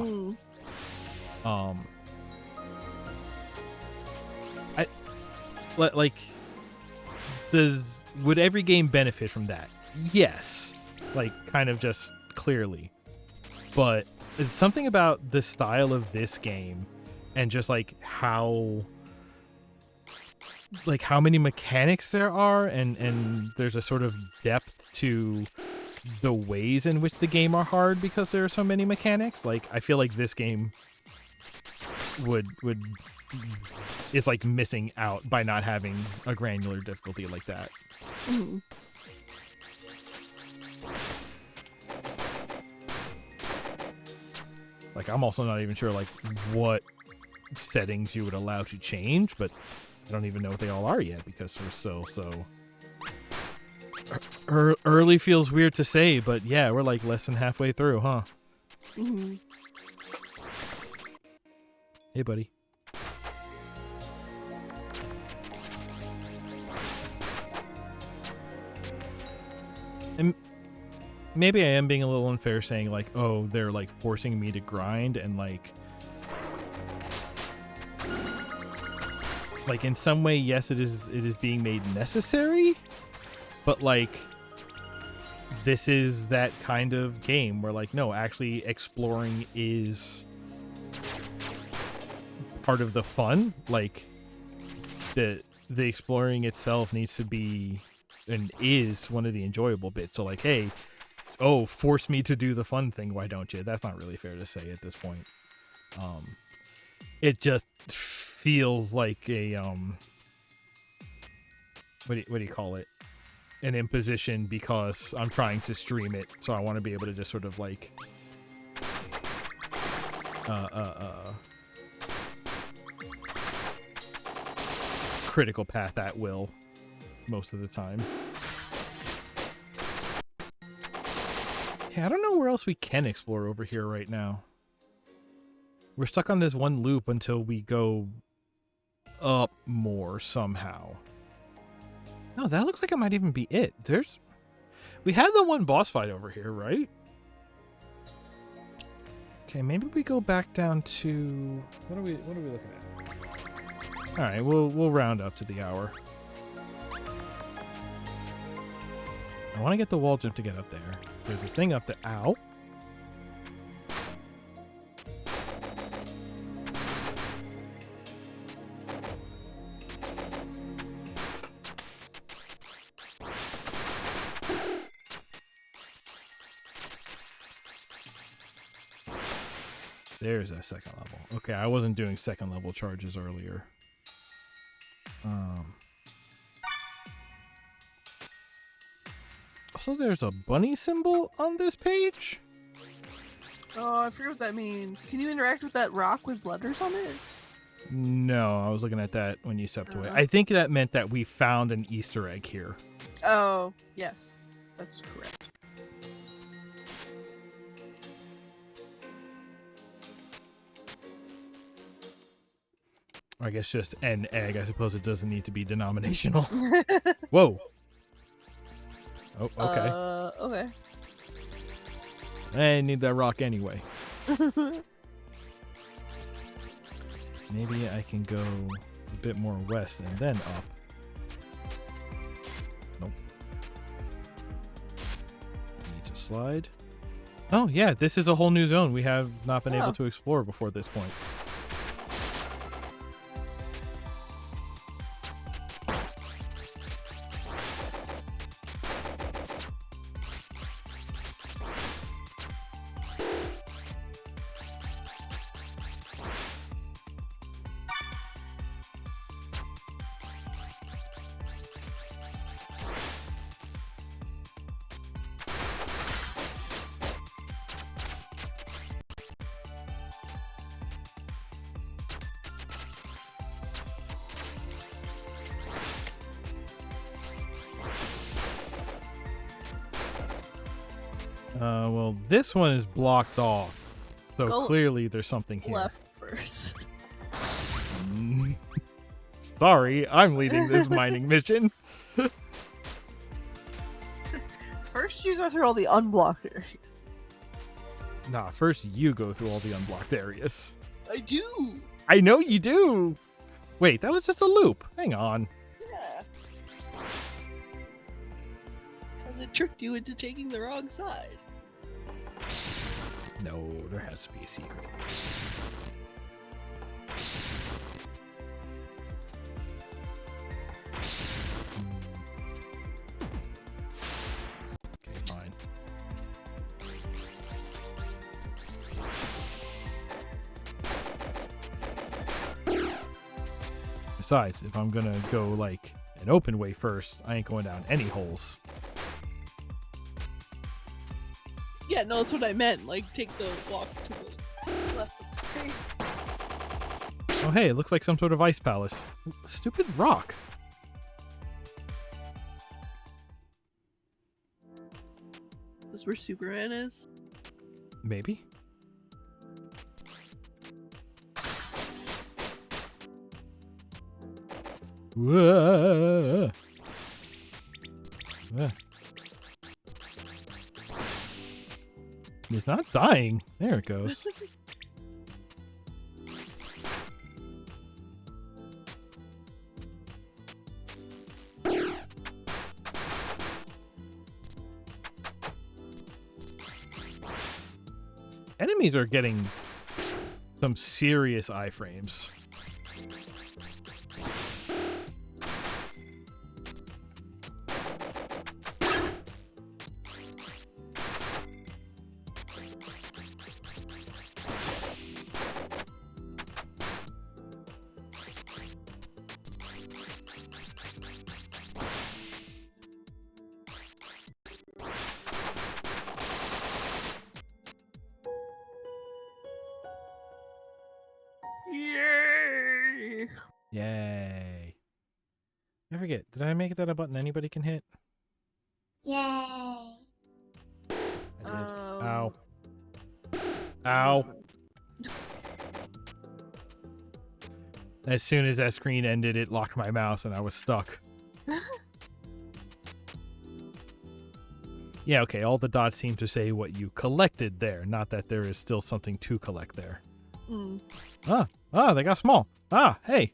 Would every game benefit from that? Yes, like kind of just clearly, but it's something about the style of this game and just like how many mechanics there are, and there's a sort of depth to the ways in which the game are hard because there are so many mechanics. Like I feel like this game would is like missing out by not having a granular difficulty like that. Like I'm also not even sure like what settings you would allow to change, but I don't even know what they all are yet because we're so early. Feels weird to say, but yeah, we're like less than halfway through, huh? Hey, buddy. And maybe I am being a little unfair saying like, oh, they're like forcing me to grind, and like in some way, yes, it is being made necessary, but like this is that kind of game where like, no, actually exploring is part of the fun. Like the exploring itself needs to be and is one of the enjoyable bits. So like, hey, oh, force me to do the fun thing, why don't you? That's not really fair to say at this point. It just feels like a what do you call it? An imposition because I'm trying to stream it, so I want to be able to just sort of like critical path at will most of the time. Yeah, I don't know where else we can explore over here right now. We're stuck on this one loop until we go up more somehow. No, that looks like it might even be it. We had the one boss fight over here, right? Okay, maybe we go back down to what are we looking at? All right, we'll round up to the hour. I want to get the wall jump to get up there. There's a thing up there. Ow. There's that second level. Okay, I wasn't doing second level charges earlier. Also, there's a bunny symbol on this page? Oh, I forget what that means. Can you interact with that rock with letters on it? No, I was looking at that when you stepped away. I think that meant that we found an Easter egg here. Oh, yes. That's correct. I guess just an egg. I suppose it doesn't need to be denominational. Whoa. Oh, okay. Okay. I need that rock anyway. Maybe I can go a bit more west and then up. Nope. Need to slide. Oh, yeah, this is a whole new zone we have not been able to explore before this point. Well, this one is blocked off. So Go clearly there's something here. Left first. Mm. Sorry, I'm leading this mining mission. First, you go through all the unblocked areas. Nah, first you go through all the unblocked areas. I do. I know you do. Wait, that was just a loop. Hang on. Yeah. Because it tricked you into taking the wrong side. No, there has to be a secret. Okay, fine. Besides, if I'm gonna go like an open way first, I ain't going down any holes. Yeah, no, that's what I meant. Like, take the walk to the left of the screen. Oh hey, it looks like some sort of ice palace. Stupid rock. This is where Superman is. Maybe. Whoa. It's not dying. There it goes. Enemies are getting some serious iframes. Yay! Yay. I forget, did I make that a button anybody can hit? Yay! I did. Ow. Ow. As soon as that screen ended, it locked my mouse and I was stuck. Yeah, okay, all the dots seem to say what you collected there, not that there is still something to collect there. Mm. They got small. Hey.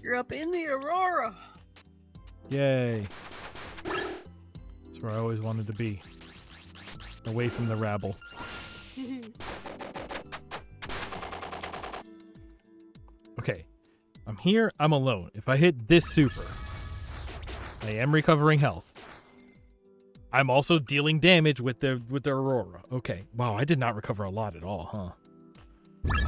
You're up in the Aurora. Yay. That's where I always wanted to be. Away from the rabble. Okay. I'm here. I'm alone. If I hit this super, I am recovering health. I'm also dealing damage with the Aurora. Okay. Wow, I did not recover a lot at all, huh?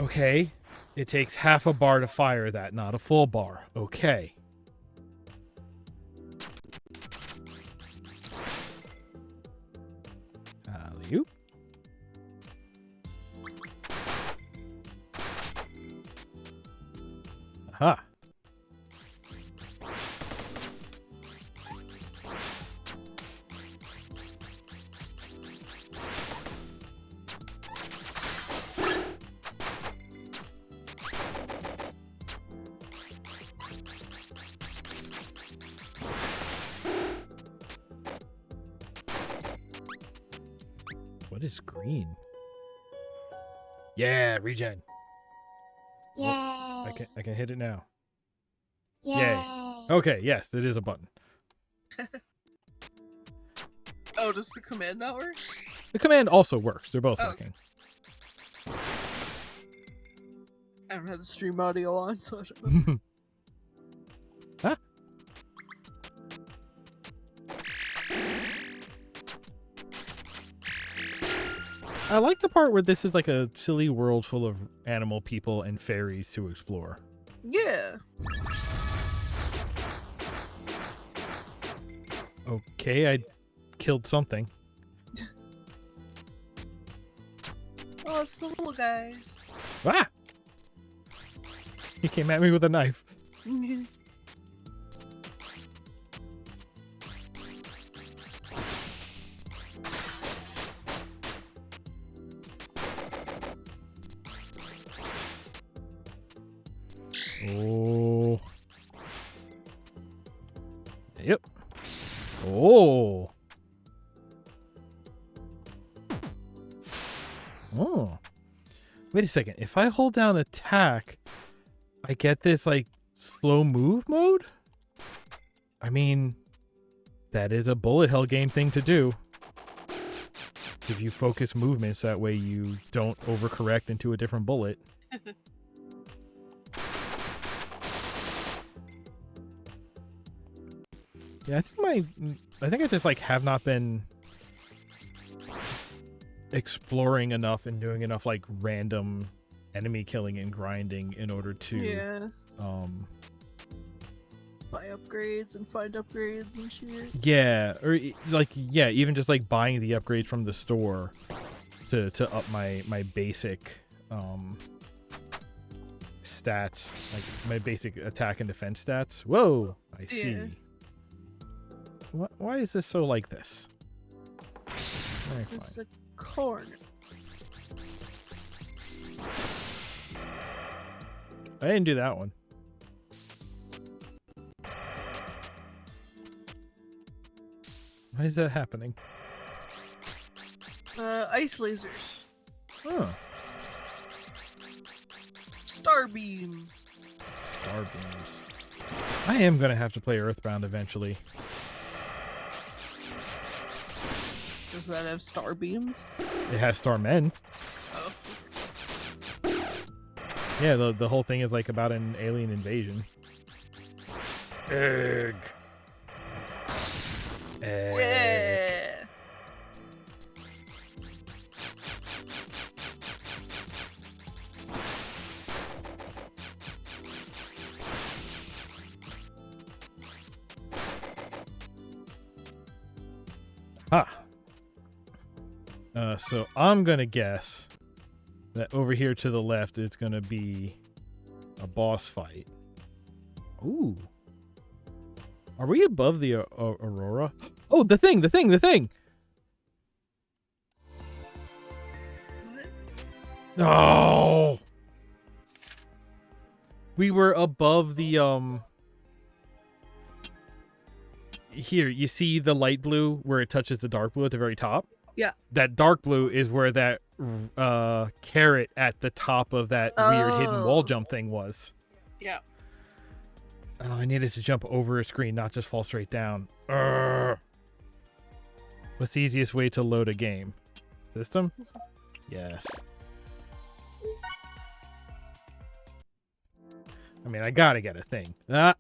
Okay. It takes half a bar to fire that, not a full bar. Okay. Alley-oop. Aha. What is green? Yeah, regen. Yay! I can hit it now. Yay! Okay, yes, it is a button. Oh, does the command not work? The command also works. They're both Oh. working. I don't have the stream audio on, so I don't know. Huh? I like the part where this is like a silly world full of animal people and fairies to explore. Yeah. Okay, I killed something. Oh, it's the little guys. Ah! He came at me with a knife. Oh. Yep. Oh. Oh. Wait a second. If I hold down attack, I get this, like, slow move mode? I mean, that is a bullet hell game thing to do. If you focus movements, that way you don't overcorrect into a different bullet. Yeah, I think I just, like, have not been exploring enough and doing enough, like, random enemy killing and grinding in order to Yeah. Buy upgrades and find upgrades and shit. yeah, or like, yeah, even just like buying the upgrades from the store to up my basic stats, like my basic attack and defense stats. Whoa, I see. Yeah. Why is this so like this? Very It's fine. a corner. I didn't do that one. Why is that happening? Ice lasers. Huh. Star beams. Star beams. I am gonna have to play Earthbound eventually. Does that have star beams? It has star men. Oh. Yeah, the whole thing is like about an alien invasion. Egg. Yeah. Ha. So I'm gonna guess that over here to the left is gonna be a boss fight. Ooh. Are we above the Aurora? Oh, the thing! What? Oh! We were above the, Here, you see the light blue where it touches the dark blue at the very top? Yeah. That dark blue is where that, carrot at the top of that weird hidden wall Oh. jump thing was. Yeah. Oh, I needed to jump over a screen, not just fall straight down. Urgh. What's the easiest way to load a game? System? Yes. I mean, I gotta get a thing. Ah.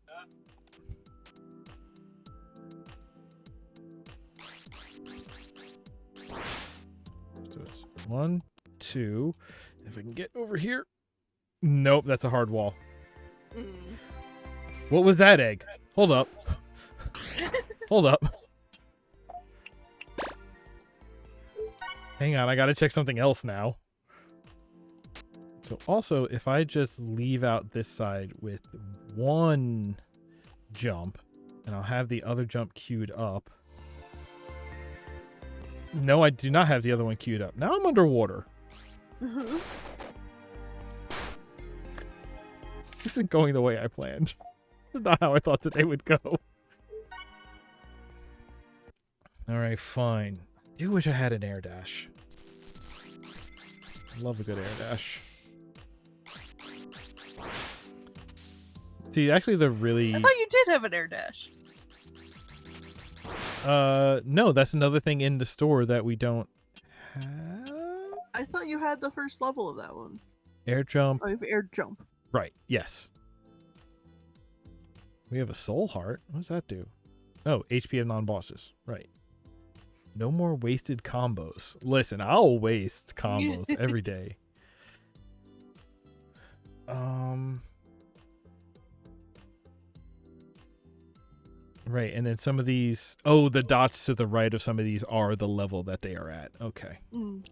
So it's 1, 2. If I can get over here. Nope, that's a hard wall. Mm. What was that egg? Hold up. Hold up. Hang on, I gotta check something else now. So also, if I just leave out this side with one jump, and I'll have the other jump queued up. No, I do not have the other one queued up. Now I'm underwater. This isn't going the way I planned. This is not how I thought today would go. Alright, fine. I do wish I had an air dash. I love a good air dash. See, actually the really... I thought you did have an air dash. No, that's another thing in the store that we don't have. I thought you had the first level of that one. Air jump. Oh, you have air jump. Right, yes. We have a soul heart. What does that do? Oh, HP of non-bosses. Right. No more wasted combos. Listen, I'll waste combos every day. Right, and then some of these... Oh, the dots to the right of some of these are the level that they are at. Okay. Mm.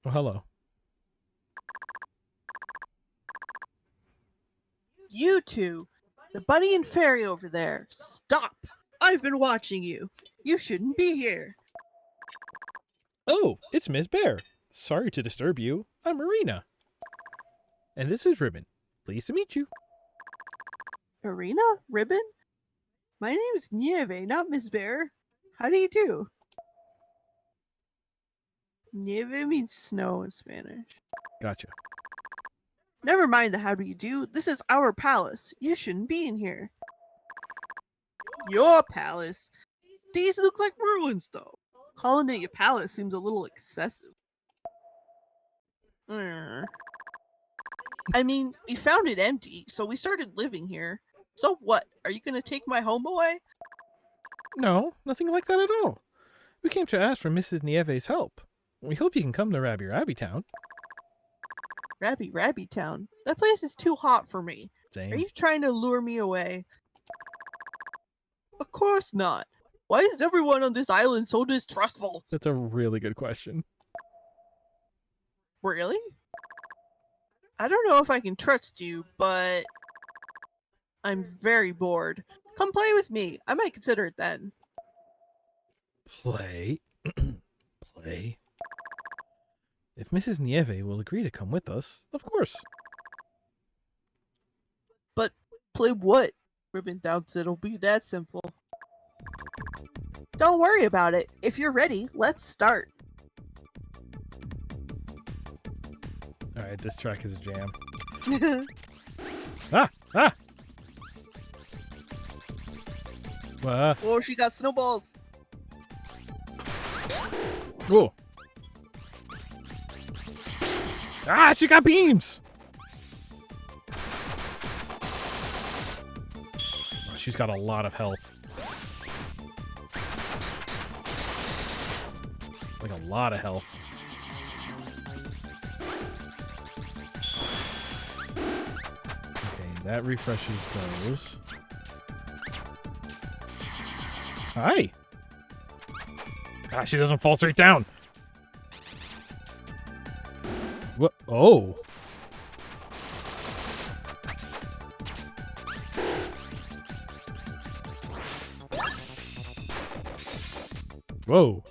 Oh, hello. You two, the bunny and fairy over there, stop! I've been watching you. You shouldn't be here. Oh, it's Ms. Bear. Sorry to disturb you. I'm Marina. And this is Ribbon. Pleased to meet you. Arena? Ribbon? My name's Nieve, not Miss Bear. How do you do? Nieve means snow in Spanish. Gotcha. Never mind the how do you do. This is our palace. You shouldn't be in here. Your palace? These look like ruins, though. Calling it your palace seems a little excessive. I mean, we found it empty, so we started living here. So what? Are you gonna take my home away? No, nothing like that at all. We came to ask for Mrs. Nieve's help. We hope you can come to Rabi-Ribi Town. Rabi-Ribi Town? That place is too hot for me. Same. Are you trying to lure me away? Of course not. Why is everyone on this island so distrustful? That's a really good question. Really? I don't know if I can trust you, but I'm very bored. Come play with me. I might consider it then. Play. Play. If Mrs. Nieve will agree to come with us, of course. But play what? Ribbon doubts it'll be that simple. Don't worry about it. If you're ready, let's start. Alright, this track is a jam. Ah! Ah! Oh, she got snowballs. Oh! Ah, she got beams! Oh, she's got a lot of health. Like a lot of health. Okay, that refreshes those. Hi! Ah, she doesn't fall straight down. What? Oh. Whoa.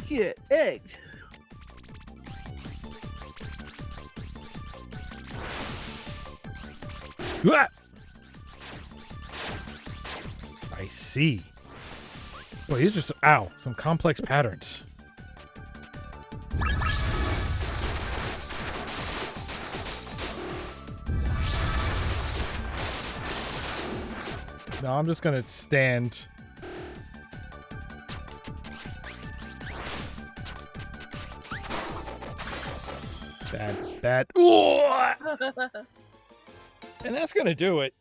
Get egged. Ah! I see. Boy, these are some complex patterns. No, I'm just gonna stand. Bad. Ooh! And that's gonna do it.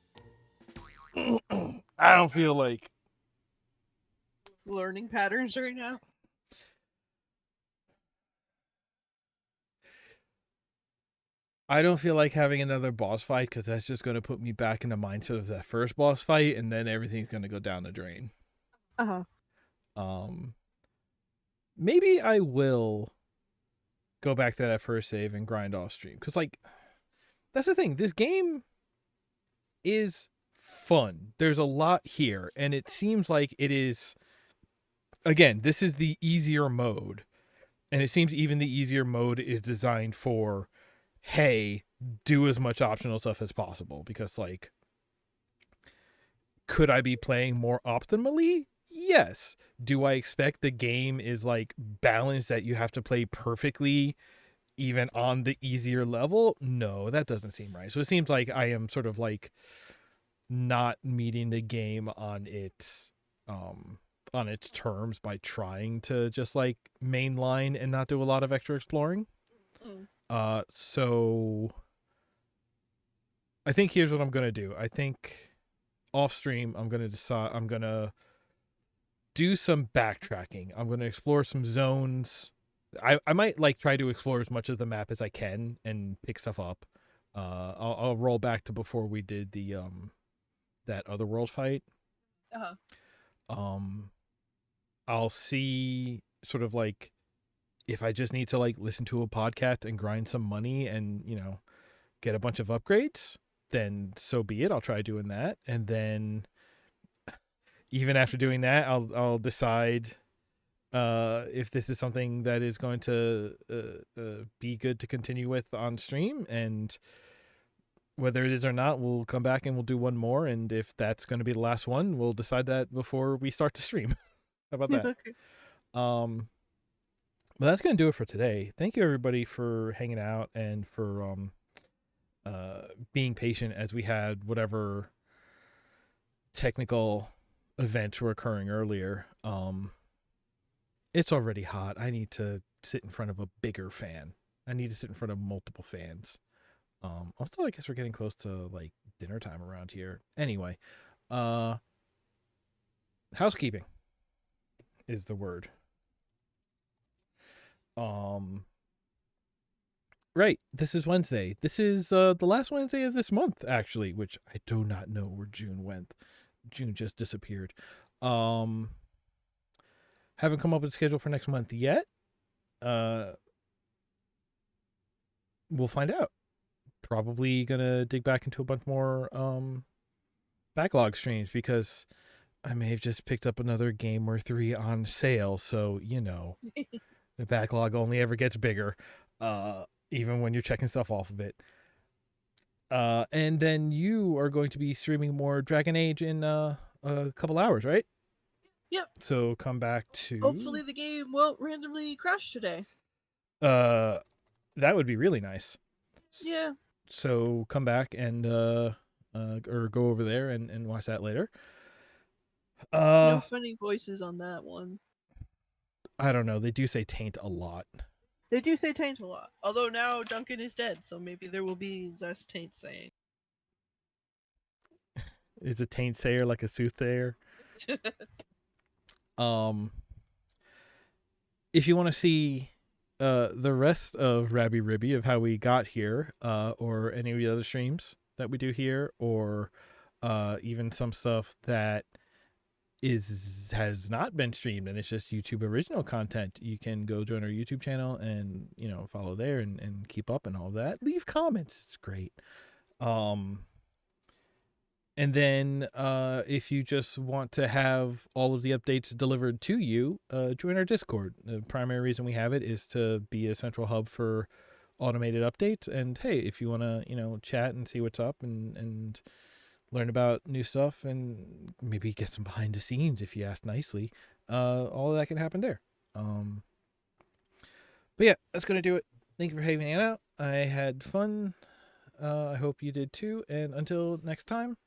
I don't feel like. Learning patterns right now. I don't feel like having another boss fight because that's just going to put me back in the mindset of that first boss fight, and then everything's going to go down the drain. Maybe I will go back to that first save and grind off stream because, like, that's the thing. This game is fun. There's a lot here, and it seems like it is. Again, this is the easier mode, and it seems even the easier mode is designed for, hey, do as much optional stuff as possible, because, like, could I be playing more optimally? Yes. Do I expect the game is, like, balanced that you have to play perfectly even on the easier level? No, that doesn't seem right. So it seems like I am sort of, like, not meeting the game on its terms by trying to just, like, mainline and not do a lot of extra exploring. So I think here's what I'm going to do. I think off stream, I'm going to decide, I'm going to do some backtracking. I'm going to explore some zones. I might like try to explore as much of the map as I can and pick stuff up. I'll roll back to before we did the that other world fight. Uh-huh. I'll see sort of like if I just need to like listen to a podcast and grind some money and, you know, get a bunch of upgrades, then so be it. I'll try doing that. And then even after doing that, I'll decide if this is something that is going to be good to continue with on stream, and whether it is or not, we'll come back and we'll do one more. And if that's going to be the last one, we'll decide that before we start to stream. How about that? Okay. But that's going to do it for today. Thank you everybody for hanging out and for being patient as we had whatever technical events were occurring earlier. It's already hot. I need to sit in front of a bigger fan. I need to sit in front of multiple fans. Also, I guess we're getting close to like dinner time around here. Anyway, housekeeping is the word. Right. This is Wednesday. This is the last Wednesday of this month, actually, which I do not know where June went. June just disappeared. Haven't come up with a schedule for next month yet. We'll find out. Probably gonna dig back into a bunch more backlog streams because I may have just picked up another game or 3 on sale. So, you know, the backlog only ever gets bigger, even when you're checking stuff off of it. And then you are going to be streaming more Dragon Age in a couple hours, right? Yep. So come back to... Hopefully the game won't randomly crash today. That would be really nice. Yeah. So come back and or go over there and watch that later. No funny voices on that one. I don't know. They do say taint a lot. They do say taint a lot. Although now Duncan is dead, so maybe there will be less taint saying. Is a taint sayer like a soothsayer? If you want to see the rest of Rabi-Ribi of how we got here, or any of the other streams that we do here, or even some stuff that has not been streamed and it's just YouTube original content, you can go join our YouTube channel and, you know, follow there and keep up and all that. Leave comments. It's great. And then if you just want to have all of the updates delivered to you, join our Discord. The primary reason we have it is to be a central hub for automated updates. And hey, if you want to, you know, chat and see what's up and learn about new stuff and maybe get some behind the scenes if you ask nicely, all of that can happen there. But yeah, that's going to do it. Thank you for hanging out. I had fun. I hope you did too. And until next time,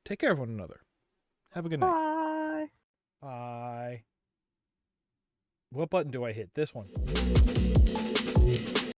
take care of one another. Have a good night. Bye. Bye. What button do I hit? This one.